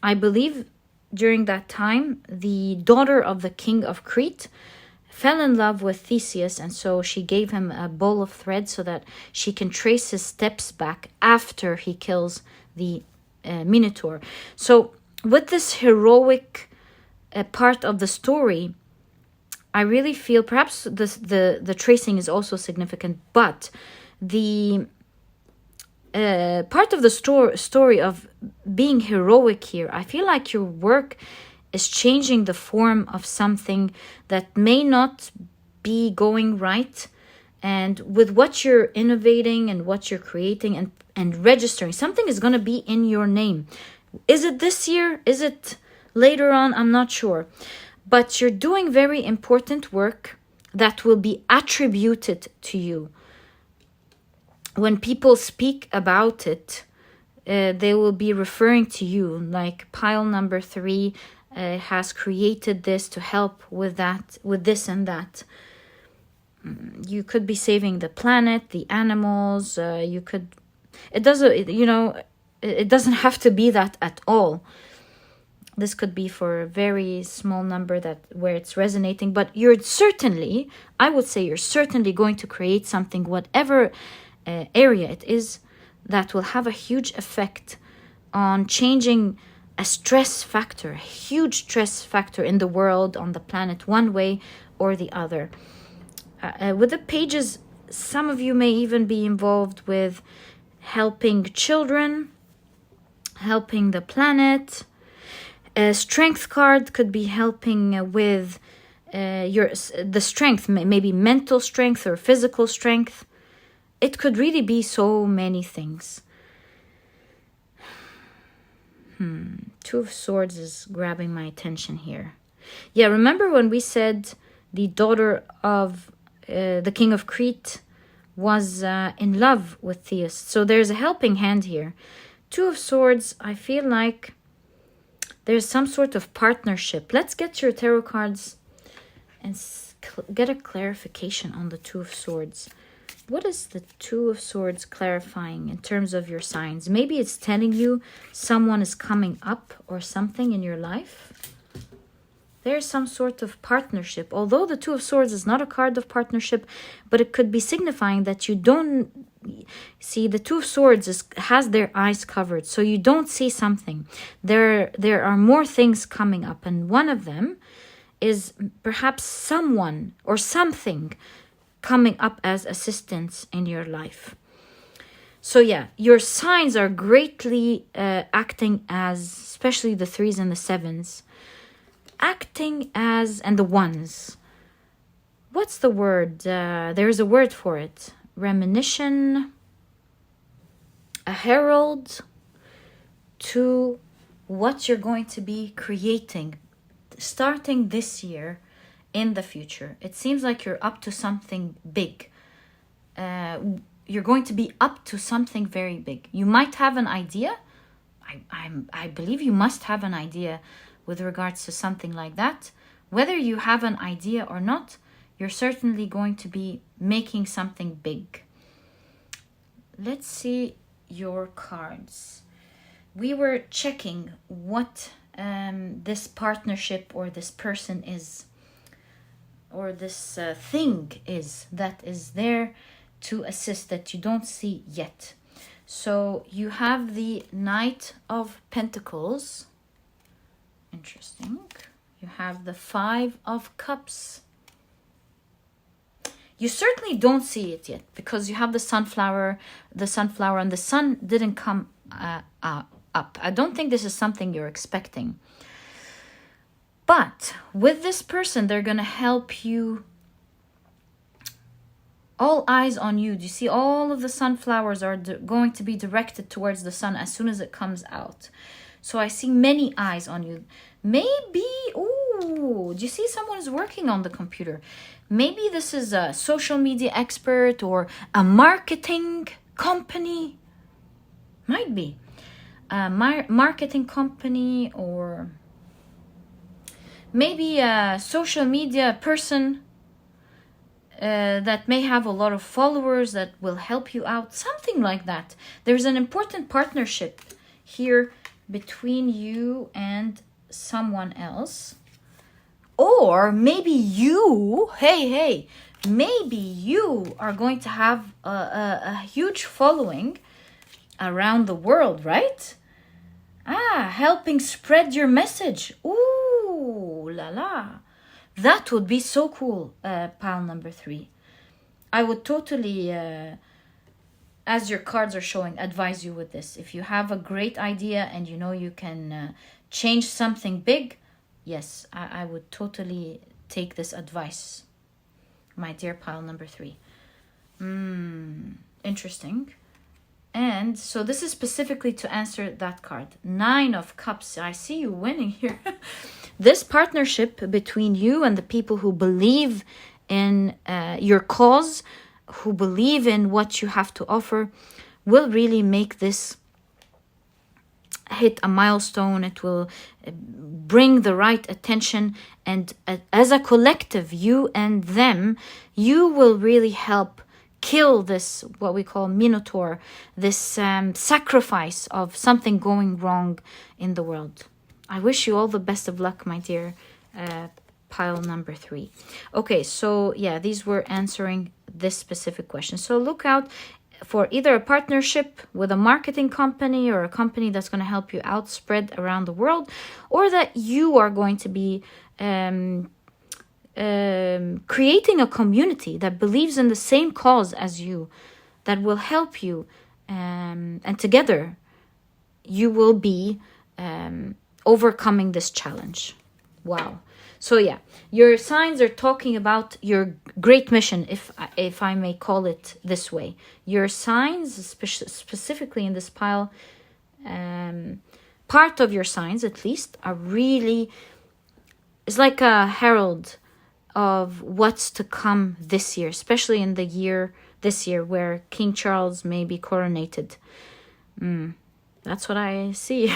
I believe during that time, the daughter of the king of Crete fell in love with Theseus, and so she gave him a bowl of thread so that she can trace his steps back after he kills the Minotaur. So with this heroic part of the story, I really feel perhaps the tracing is also significant, but the part of the story of being heroic here, I feel like your work is changing the form of something that may not be going right. And with what you're innovating and what you're creating and registering, something is going to be in your name. Is it this year? Is it later on? I'm not sure. But you're doing very important work that will be attributed to you. When people speak about it, they will be referring to you, like pile number 3 has created this to help with that, with this and that. You could be saving the planet, the animals. You could. It doesn't. It doesn't have to be that at all. This could be for a very small number where it's resonating. But you're certainly, I would say, you're certainly going to create something, whatever area it is, that will have a huge effect on changing a stress factor, a huge stress factor in the world, on the planet, one way or the other. With the pages, some of you may even be involved with helping children, helping the planet. A strength card could be helping with the strength, maybe mental strength or physical strength. It could really be so many things. Two of Swords is grabbing my attention here. Yeah, remember when we said the daughter of the king of Crete was in love with Theseus? So there's a helping hand here. Two of Swords, I feel like there's some sort of partnership. Let's get your tarot cards and get a clarification on the Two of Swords. What is the Two of Swords clarifying in terms of your signs? Maybe it's telling you someone is coming up or something in your life. There's some sort of partnership. Although the Two of Swords is not a card of partnership, but it could be signifying that you don't see. The Two of Swords has their eyes covered, so you don't see something. There are more things coming up, and one of them is perhaps someone or something coming up as assistants in your life. So yeah, your signs are greatly acting as, especially the 3s and the 7s, acting as, and the 1s. What's the word? There's a word for it. Remonition, a herald to what you're going to be creating starting this year in the future. It seems like you're up to something big. You're going to be up to something very big. You might have an idea. I believe you must have an idea with regards to something like that. Whether you have an idea or not, you're certainly going to be making something big. Let's see your cards. We were checking what this partnership or this person is, or this thing is that is there to assist that you don't see yet. So you have the Knight of Pentacles. Interesting. You have the 5 of Cups. You certainly don't see it yet because you have the sunflower, and the sun didn't come up. I don't think this is something you're expecting. But with this person, they're going to help you. All eyes on you. Do you see all of the sunflowers are going to be directed towards the sun as soon as it comes out? So I see many eyes on you. Maybe, do you see someone is working on the computer? Maybe this is a social media expert or a marketing company. Might be. A marketing company, or maybe a social media person that may have a lot of followers that will help you out. Something like that. There's an important partnership here between you and someone else. Or maybe you, maybe you are going to have a huge following around the world, right? Helping spread your message. Ooh, la la. That would be so cool, pile number 3. I would totally, as your cards are showing, advise you with this. If you have a great idea and you know you can change something big, yes, I would totally take this advice, my dear pile number 3. Interesting. And so this is specifically to answer that card. 9 of Cups. I see you winning here. This partnership between you and the people who believe in your cause, who believe in what you have to offer, will really make this hit a milestone. It will bring the right attention. And as a collective, you and them, you will really help kill this, what we call Minotaur, this sacrifice of something going wrong in the world. I wish you all the best of luck, my dear pile number 3. Okay, so yeah, these were answering this specific question. So look out for either a partnership with a marketing company or a company that's going to help you out spread around the world, or that you are going to be creating a community that believes in the same cause as you, that will help you, and together you will be overcoming this challenge. Wow. So yeah, your signs are talking about your great mission, if I may call it this way. Your signs, specifically in this pile, part of your signs at least, are really, it's like a herald of what's to come this year, especially in this year where King Charles may be coronated. That's what I see.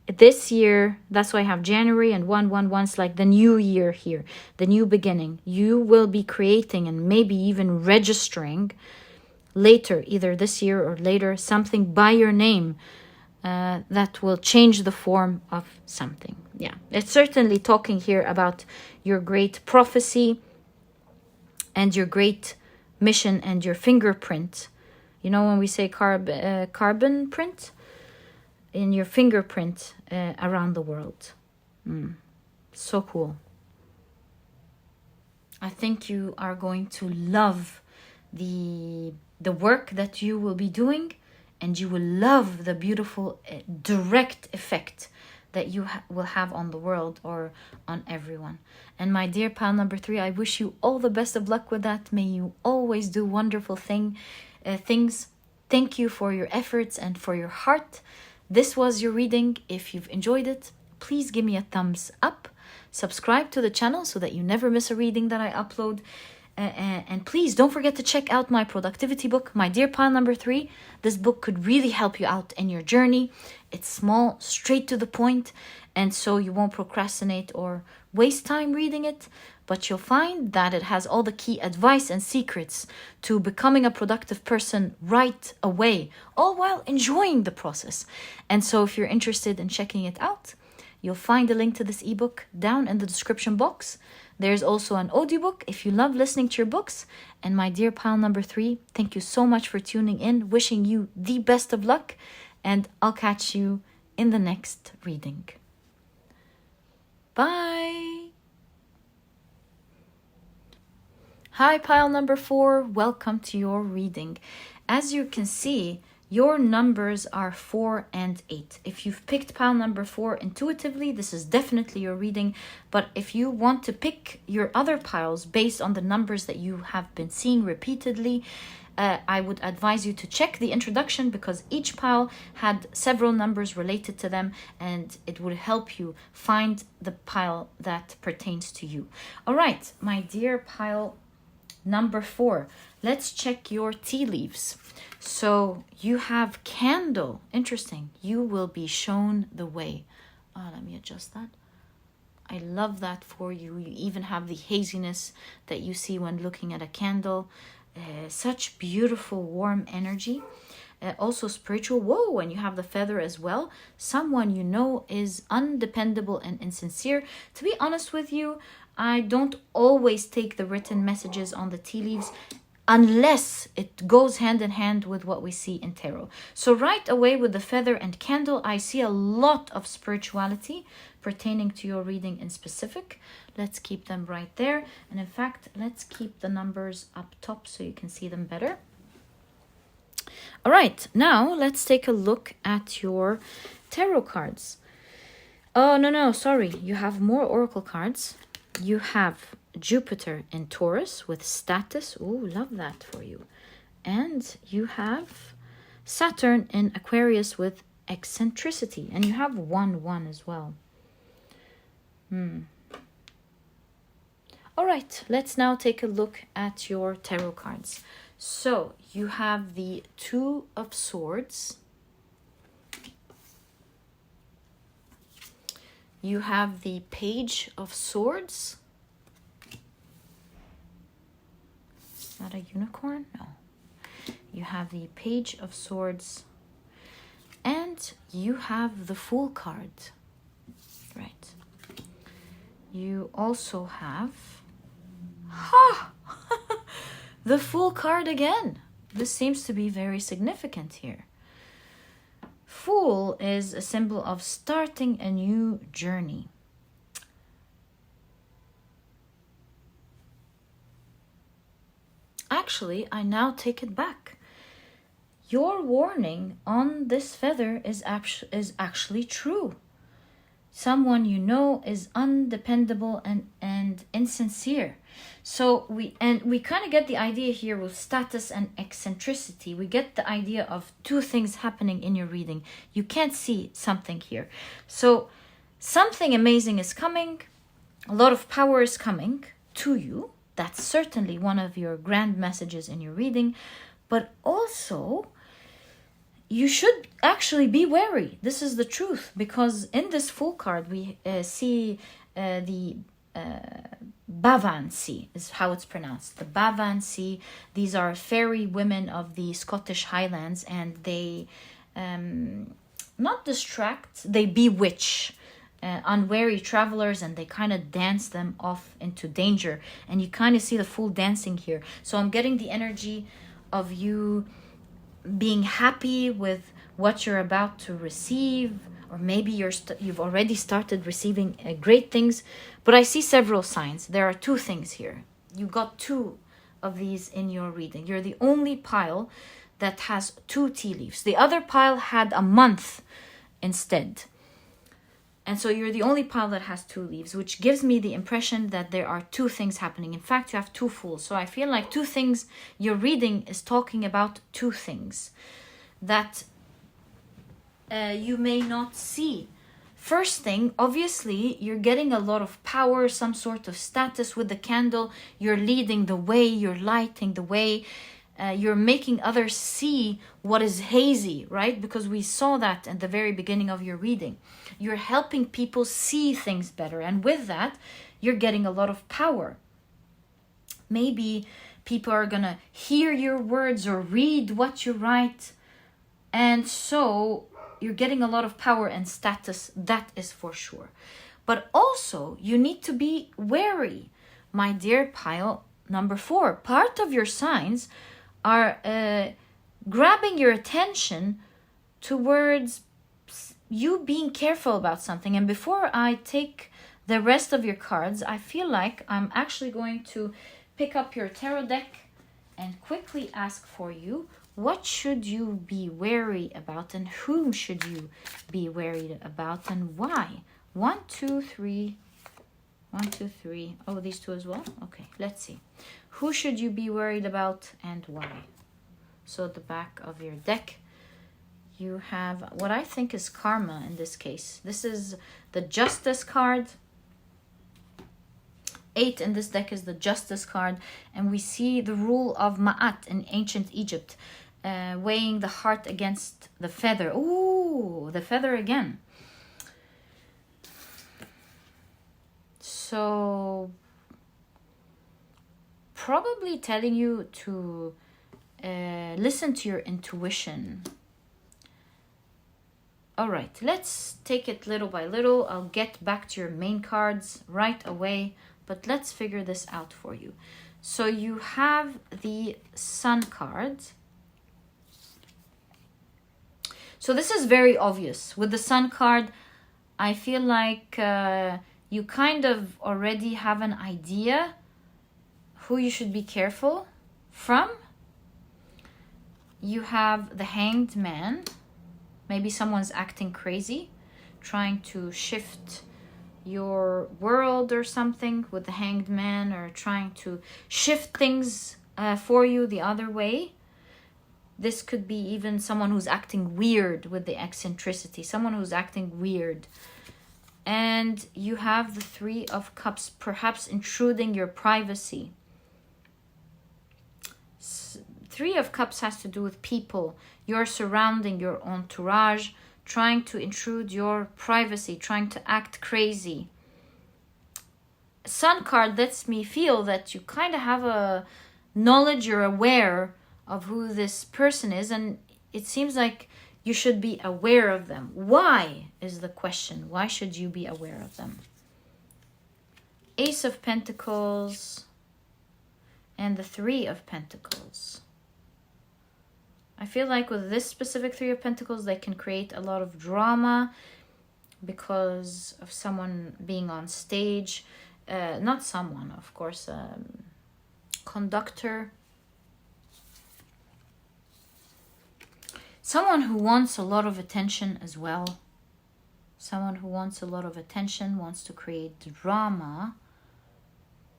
This year, that's why I have January and 111. It's like the new year here, the new beginning. You will be creating and maybe even registering later, either this year or later, something by your name that will change the form of something. Yeah, it's certainly talking here about your great prophecy and your great mission and your fingerprint. You know, when we say carbon print, in your fingerprint around the world. So cool. I think you are going to love the work that you will be doing, and you will love the beautiful direct effect that you will have on the world or on everyone. And my dear pal number 3, I wish you all the best of luck with that. May you always do wonderful things. Thank you for your efforts and for your heart. This was your reading. If you've enjoyed it, please give me a thumbs up. Subscribe to the channel so that you never miss a reading that I upload. And please don't forget to check out my productivity book, my dear pile number 3. This book could really help you out in your journey. It's small, straight to the point, and so you won't procrastinate or waste time reading it. But you'll find that it has all the key advice and secrets to becoming a productive person right away, all while enjoying the process. And so if you're interested in checking it out, you'll find a link to this ebook down in the description box. There's also an audiobook if you love listening to your books. And my dear pile number 3, thank you so much for tuning in. Wishing you the best of luck. And I'll catch you in the next reading. Bye. Hi, pile number 4. Welcome to your reading. As you can see, your numbers are 4 and 8. If you've picked pile number 4 intuitively, this is definitely your reading. But if you want to pick your other piles based on the numbers that you have been seeing repeatedly, I would advise you to check the introduction, because each pile had several numbers related to them, and it would help you find the pile that pertains to you. All right, my dear pile number 4, let's check your tea leaves. So you have candle. Interesting. You will be shown the way. Let me adjust that. I love that for you. You even have the haziness that you see when looking at a candle. Such beautiful, warm energy. Also spiritual. Whoa, and you have the feather as well. Someone you know is undependable and insincere. To be honest with you, I don't always take the written messages on the tea leaves unless it goes hand in hand with what we see in tarot. So right away with the feather and candle, I see a lot of spirituality pertaining to your reading in specific. Let's keep them right there. And in fact, let's keep the numbers up top so you can see them better. All right, now let's take a look at your tarot cards. Oh, no, sorry. You have more oracle cards. You have Jupiter in Taurus with status. Ooh, love that for you. And you have Saturn in Aquarius with eccentricity. And you have 1 as well. All right, let's now take a look at your tarot cards. So you have the 2 of Swords. You have the Page of Swords. Is that a unicorn? No. You have the Page of Swords. And you have the Fool card. Right. You also have... the Fool card again. This seems to be very significant here. Fool is a symbol of starting a new journey. Actually, I now take it back. Your warning on this feather is actually true. Someone you know is undependable and insincere. So we kind of get the idea here with status and eccentricity. We get the idea of 2 things happening in your reading. You can't see something here. So something amazing is coming. A lot of power is coming to you. That's certainly one of your grand messages in your reading. But also, you should actually be wary. This is the truth, because in this Fool card we see the Bavan Sea is how it's pronounced. The Bavan Sea. These are fairy women of the Scottish Highlands, and they not distract, they bewitch unwary travelers, and they kind of dance them off into danger. And you kind of see the Fool dancing here. So I'm getting the energy of you being happy with what you're about to receive, or maybe you've already started receiving great things. But I see several signs. There are 2 things here. you got 2 of these in your reading. You're the only pile that has 2 tea leaves. The other pile had a month instead. And so you're the only pile that has 2 leaves, which gives me the impression that there are 2 things happening. In fact, you have 2 fools. So I feel like 2 things you're reading is talking about 2 things that you may not see. First thing, obviously, you're getting a lot of power, some sort of status with the candle. You're leading the way, you're lighting the way. You're making others see what is hazy, right? Because we saw that at the very beginning of your reading. You're helping people see things better. And with that, you're getting a lot of power. Maybe people are going to hear your words or read what you write. And so you're getting a lot of power and status, that is for sure. But also, you need to be wary. My dear pile number 4, part of your signs are grabbing your attention towards you being careful about something. And before I take the rest of your cards, I feel like I'm actually going to pick up your tarot deck and quickly ask for you, what should you be wary about and whom should you be worried about and why? 1, 2, 3. 1, 2, 3. Oh, these 2 as well? Okay, let's see. Who should you be worried about and why? So at the back of your deck, you have what I think is karma in this case. This is the Justice card. 8 in this deck is the Justice card. And we see the rule of Ma'at in ancient Egypt, weighing the heart against the feather. Ooh, the feather again. So probably telling you to listen to your intuition. All right, let's take it little by little. I'll get back to your main cards right away, but let's figure this out for you. So you have the Sun card. So this is very obvious. With the Sun card, I feel like you kind of already have an idea who you should be careful from. You have the Hanged Man. Maybe someone's acting crazy, trying to shift your world or something with the Hanged Man, or trying to shift things for you the other way. This could be even someone who's acting weird with the eccentricity, someone who's acting weird. And you have the 3 of Cups, perhaps intruding your privacy. 3 of Cups has to do with people, your surrounding, your entourage, trying to intrude your privacy, trying to act crazy. Sun card lets me feel that you kind of have a knowledge, you're aware of who this person is, and it seems like you should be aware of them. Why is the question? Why should you be aware of them? Ace of Pentacles and the 3 of Pentacles. I feel like with this specific 3 of Pentacles, they can create a lot of drama because of someone being on stage. Not someone, of course, conductor. Someone who wants a lot of attention as well. Someone who wants a lot of attention, wants to create drama.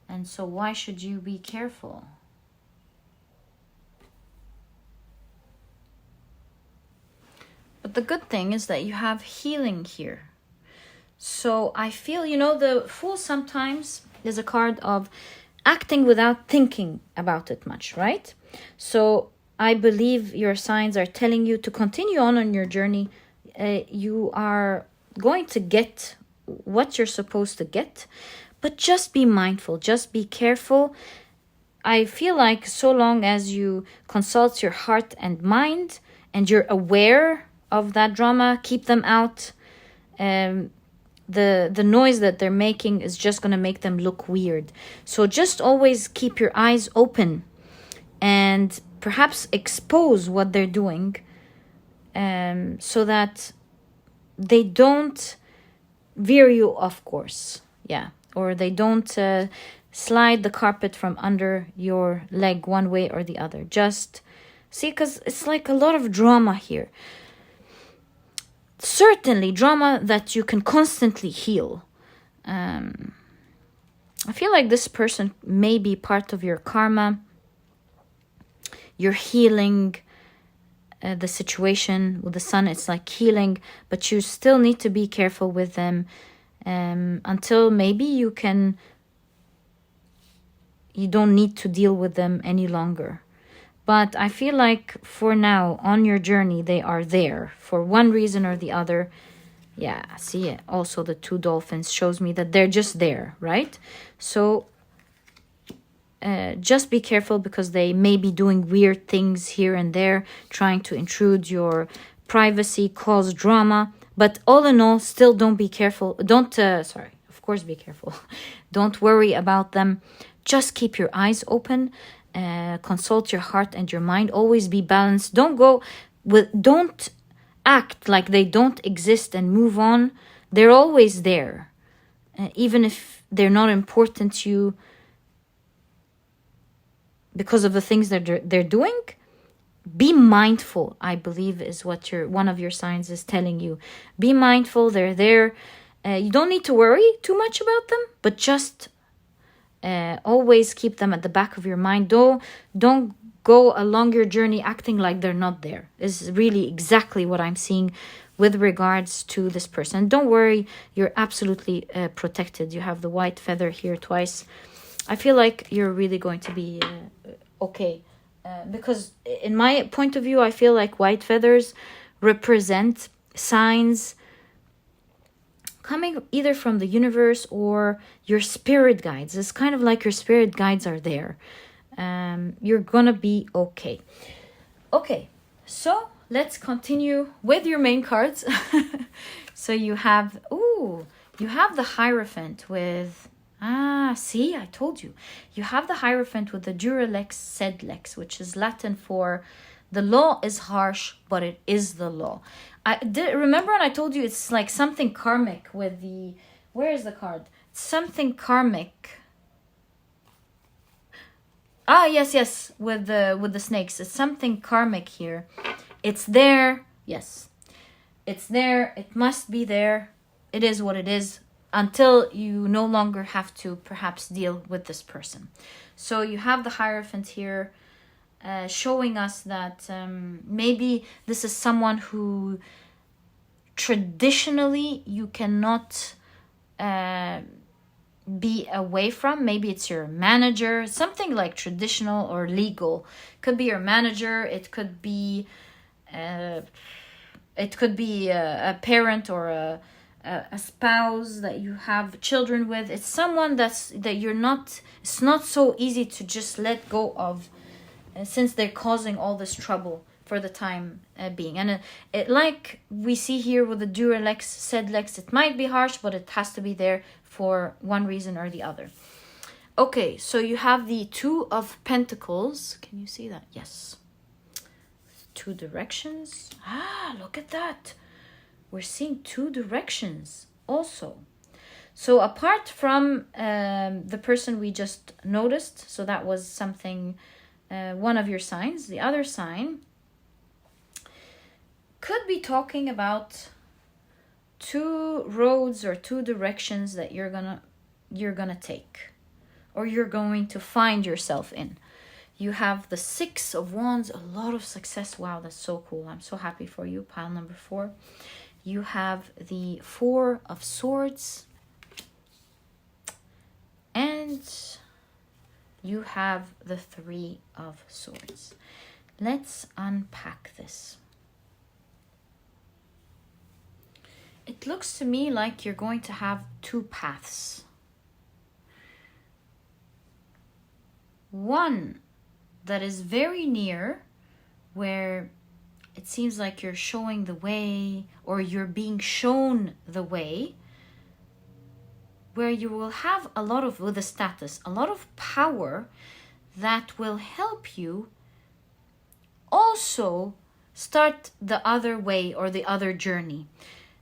And so why should you be careful? But the good thing is that you have healing here. So I feel, you know, the Fool sometimes is a card of acting without thinking about it much, right? So I believe your signs are telling you to continue on your journey. You are going to get what you're supposed to get, but just be mindful, just be careful. I feel like so long as you consult your heart and mind and you're aware of that drama, keep them out. The noise that they're making is just going to make them look weird. So just always keep your eyes open and perhaps expose what they're doing, so that they don't veer you off course. Yeah. Or they don't slide the carpet from under your leg one way or the other. Just see, because it's like a lot of drama here. Certainly drama that you can constantly heal. I feel like this person may be part of your karma. You're healing the situation with the sun. It's like healing, but you still need to be careful with them until maybe you don't need to deal with them any longer. But I feel like for now, on your journey, they are there for one reason or the other. Yeah, see it. Also, the 2 dolphins shows me that they're just there, right? So just be careful, because they may be doing weird things here and there, trying to intrude your privacy, cause drama. But all in all, still don't be careful. Of course be careful. Don't worry about them. Just keep your eyes open. Consult your heart and your mind. Always be balanced. Don't act like they don't exist and move on. They're always there. Even if they're not important to you because of the things that they're doing, be mindful, I believe, is what one of your signs is telling you. Be mindful, they're there. You don't need to worry too much about them, but just always keep them at the back of your mind. Don't go along your journey acting like they're not there. Is really exactly what I'm seeing with regards to this person. Don't worry, you're absolutely protected. You have the white feather here twice. I feel like you're really going to be okay. Because in my point of view, I feel like white feathers represent signs coming either from the universe or your spirit guides. It's kind of like your spirit guides are there. You're gonna be okay. Okay, so let's continue with your main cards. So you have the Hierophant with... see, I told you. You have the Hierophant with the Duralex sed lex, which is Latin for the law is harsh, but it is the law. Remember when I told you it's like something karmic with the... Where is the card? Something karmic. Yes, with the snakes. It's something karmic here. It's there. Yes. It's there. It must be there. It is what it is. Until you no longer have to perhaps deal with this person. So you have the Hierophant here showing us that maybe this is someone who traditionally you cannot be away from. Maybe it's your manager, something like traditional or legal. Could be your manager. It could be a parent or a spouse that you have children with. It's someone that it's not so easy to just let go of, since they're causing all this trouble for the time being. And it like we see here with the Duralex sed lex, it might be harsh, but it has to be there for one reason or the other. Okay, so you have the 2 of Pentacles. Can you see that? Yes. 2 directions. Look at that. We're seeing 2 directions also. So apart from the person we just noticed, so that was something, one of your signs, the other sign could be talking about 2 roads or 2 directions that you're gonna take, or you're going to find yourself in. You have the 6 of Wands, a lot of success. Wow, that's so cool. I'm so happy for you. Pile number 4. You have the 4 of Swords. And you have the 3 of Swords. Let's unpack this. It looks to me like you're going to have 2 paths. One that is very near, where it seems like you're showing the way, or you're being shown the way, where you will have a lot of, with the status, a lot of power that will help you also start the other way or the other journey.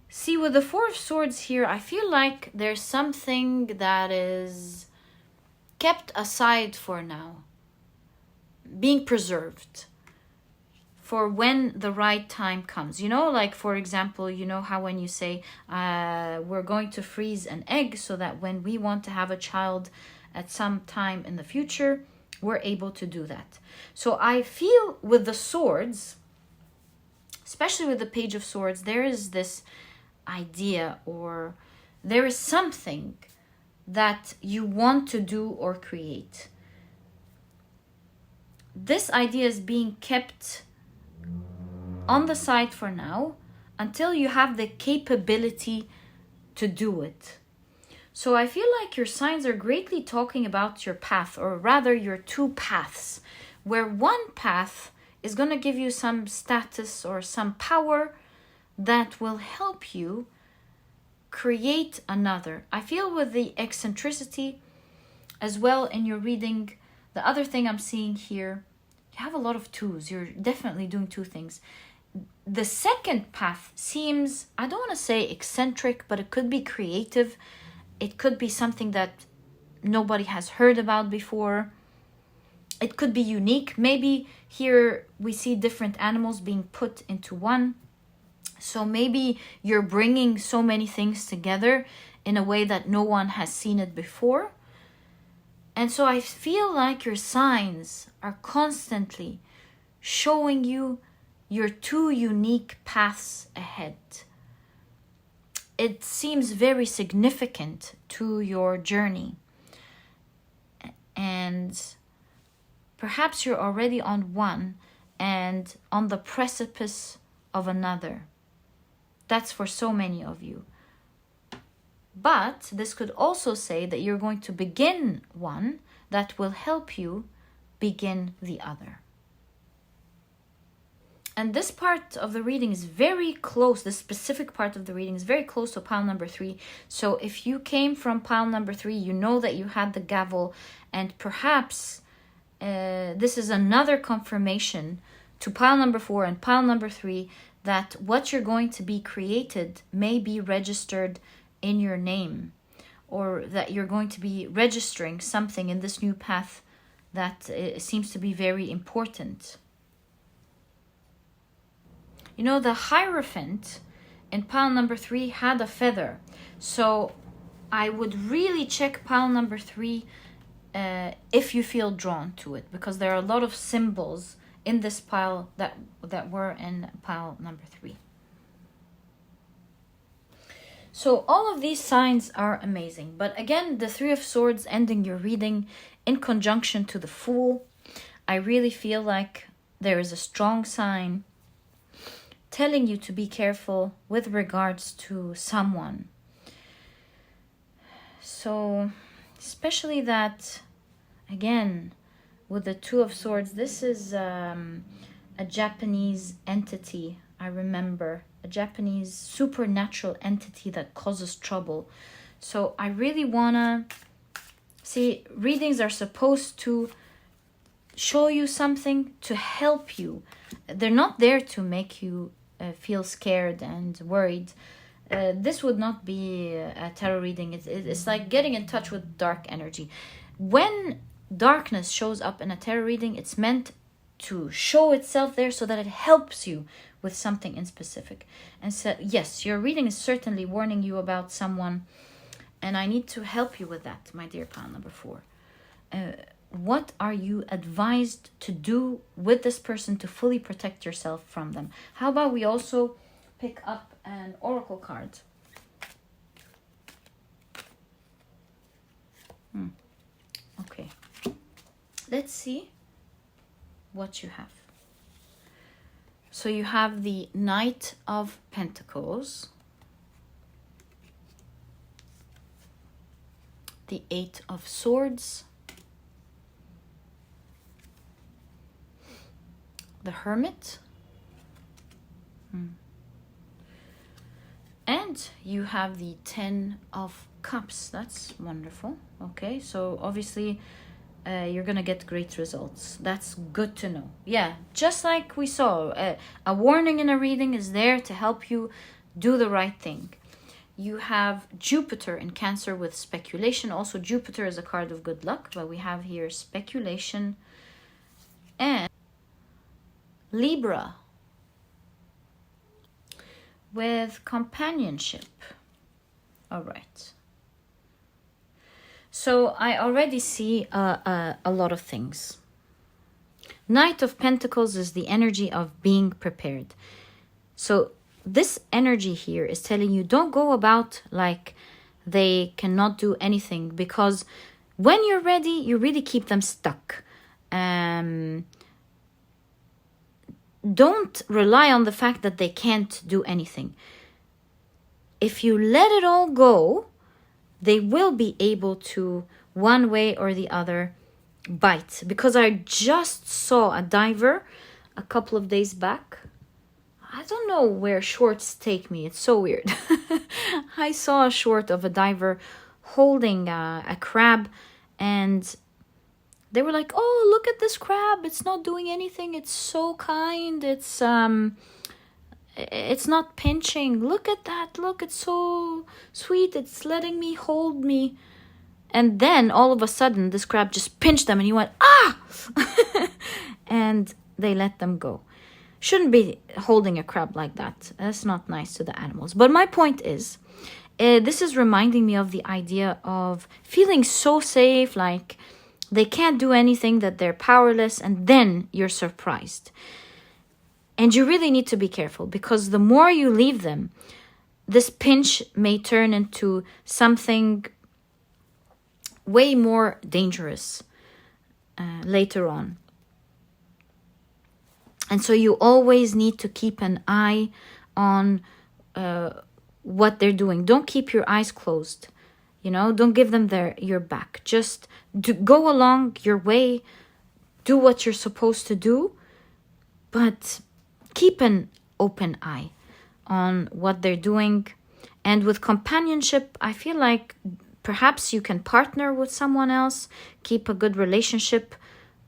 See, with the 4 of Swords here, I feel like there's something that is kept aside for now, being preserved for when the right time comes. You know, like for example, you know how when you say we're going to freeze an egg so that when we want to have a child at some time in the future, we're able to do that. So I feel with the swords, especially with the Page of Swords, there is this idea, or there is something that you want to do or create. This idea is being kept on the side for now until you have the capability to do it. So I feel like your signs are greatly talking about your path, or rather your two paths, where one path is going to give you some status or some power that will help you create another. I feel with the eccentricity as well in your reading, the other thing I'm seeing here, you have a lot of twos. You're definitely doing two things. The second path seems, I don't want to say eccentric, but it could be creative. It could be something that nobody has heard about before. It could be unique. Maybe here we see different animals being put into one. So maybe you're bringing so many things together in a way that no one has seen it before. And so I feel like your signs are constantly showing you your two unique paths ahead. It seems very significant to your journey. And perhaps you're already on one and on the precipice of another. That's for so many of you. But this could also say that you're going to begin one that will help you begin the other. And this part of the reading is very close, this specific part of the reading is very close to pile number 3. So if you came from pile number 3, you know that you had the gavel, and perhaps this is another confirmation to pile number 4 and pile number 3 that what you're going to be created may be registered in your name, or that you're going to be registering something in this new path that seems to be very important. You know, the Hierophant in pile number 3 had a feather. So I would really check pile number 3 if you feel drawn to it, because there are a lot of symbols in this pile that were in pile number 3. So all of these signs are amazing. But again, the Three of Swords ending your reading in conjunction to the Fool, I really feel like there is a strong sign telling you to be careful with regards to someone. So, especially that, again, with the Two of Swords, this is a Japanese entity, I remember. A Japanese supernatural entity that causes trouble. So I really wanna see, readings are supposed to show you something to help you. They're not there to make you feel scared and worried. This would not be a tarot reading. It's like getting in touch with dark energy. When darkness shows up in a tarot reading, it's meant to show itself there so that it helps you with something in specific. And so, yes, your reading is certainly warning you about someone, and I need to help you with that, my dear pile number 4. What are you advised to do with this person to fully protect yourself from them? How about we also pick up an oracle card? Okay. Let's see what you have. So you have the Knight of Pentacles, the Eight of Swords, the Hermit, and you have the Ten of Cups. That's wonderful. Okay, so obviously you're gonna get great results. That's good to know. Yeah, just like we saw, a warning in a reading is there to help you do the right thing. You have Jupiter in Cancer with speculation. Also, Jupiter is a card of good luck, but we have here speculation. And Libra with companionship. All right. So I already see a lot of things. Knight of Pentacles is the energy of being prepared. So this energy here is telling you, don't go about like they cannot do anything, because when you're ready, you really keep them stuck. Don't rely on the fact that they can't do anything. If you let it all go, they will be able to, one way or the other, bite. Because I just saw a diver a couple of days back. I don't know where shorts take me. It's so weird. I saw a short of a diver holding a crab, and they were like, oh, look at this crab. It's not doing anything. It's so kind. It's not pinching. Look at that. Look, it's so sweet. It's letting me hold me. And then all of a sudden, this crab just pinched them and he went, ah! And they let them go. Shouldn't be holding a crab like that. That's not nice to the animals. But my point is, this is reminding me of the idea of feeling so safe, like they can't do anything, that they're powerless, and then you're surprised. And you really need to be careful, because the more you leave them, this pinch may turn into something way more dangerous later on. And so you always need to keep an eye on what they're doing. Don't keep your eyes closed. Don't give them your back. Just go along your way. Do what you're supposed to do. But keep an open eye on what they're doing. And with companionship, I feel like perhaps you can partner with someone else. Keep a good relationship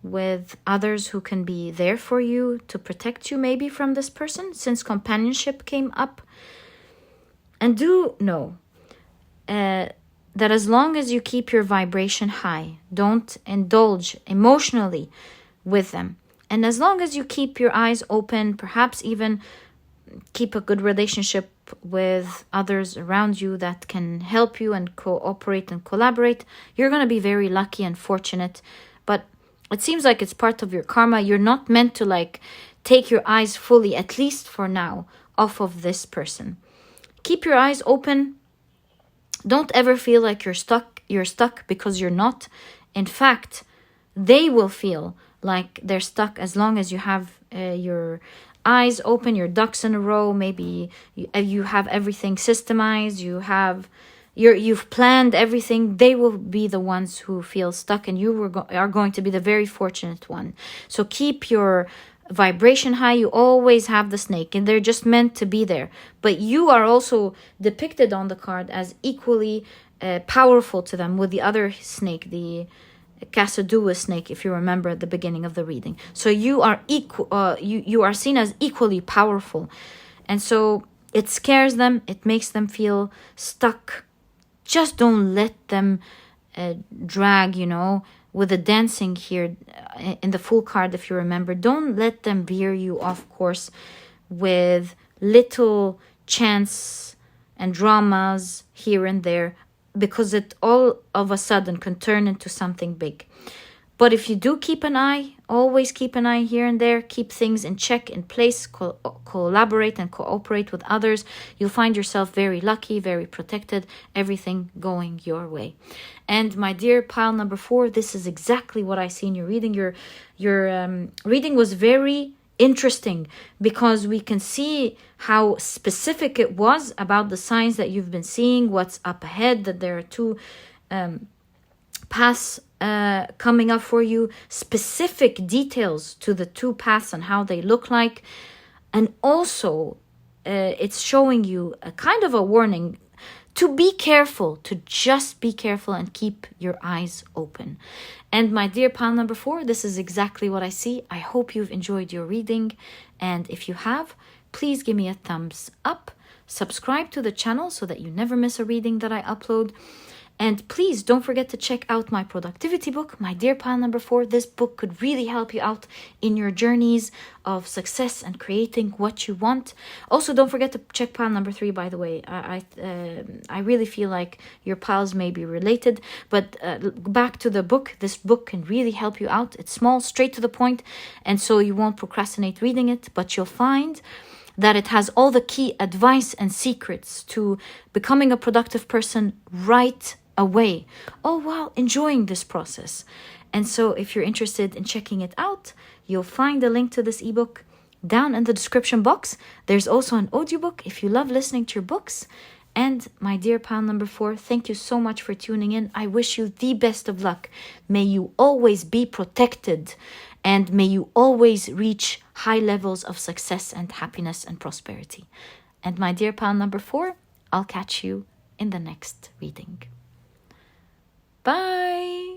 with others who can be there for you to protect you maybe from this person, since companionship came up. And do know that as long as you keep your vibration high, don't indulge emotionally with them. And as long as you keep your eyes open, perhaps even keep a good relationship with others around you that can help you and cooperate and collaborate, you're going to be very lucky and fortunate. But it seems like it's part of your karma. You're not meant to take your eyes fully, at least for now, off of this person. Keep your eyes open. Don't ever feel like you're stuck, because you're not. In fact, they will feel like they're stuck as long as you have your eyes open, your ducks in a row. Maybe you have everything systemized. You've planned everything. They will be the ones who feel stuck, and you are going to be the very fortunate one. So keep your vibration high. You always have the snake, and they're just meant to be there. But you are also depicted on the card as equally powerful to them with the other snake, the Casadua snake, if you remember at the beginning of the reading. So you are you are seen as equally powerful, and so it scares them. It makes them feel stuck. Just don't let them drag, with the dancing here in the Fool card, if you remember. Don't let them veer you off course with little chants and dramas here and there, because it all of a sudden can turn into something big. But if you do keep an eye, always keep an eye here and there, keep things in check, in place, collaborate and cooperate with others, you'll find yourself very lucky, very protected, everything going your way. And my dear pile number 4, this is exactly what I see in your reading. Your reading was very interesting, because we can see how specific it was about the signs that you've been seeing, what's up ahead, that there are 2 paths coming up for you, specific details to the 2 paths and how they look like. And also it's showing you a kind of a warning to be careful, to just be careful and keep your eyes open. And my dear pile number 4, this is exactly what I see. I hope you've enjoyed your reading. And if you have, please give me a thumbs up. Subscribe to the channel so that you never miss a reading that I upload. And please don't forget to check out my productivity book, my dear pile number 4. This book could really help you out in your journeys of success and creating what you want. Also, don't forget to check pile number 3, by the way. I really feel like your piles may be related. But back to the book, this book can really help you out. It's small, straight to the point, and so you won't procrastinate reading it. But you'll find that it has all the key advice and secrets to becoming a productive person right away, all while enjoying this process. And so if you're interested in checking it out, you'll find the link to this ebook down in the description box. There's also an audiobook if you love listening to your books. And my dear pile number 4, thank you so much for tuning in. I wish you the best of luck. May you always be protected, and may you always reach high levels of success and happiness and prosperity. And my dear pile number 4, I'll catch you in the next reading. Bye!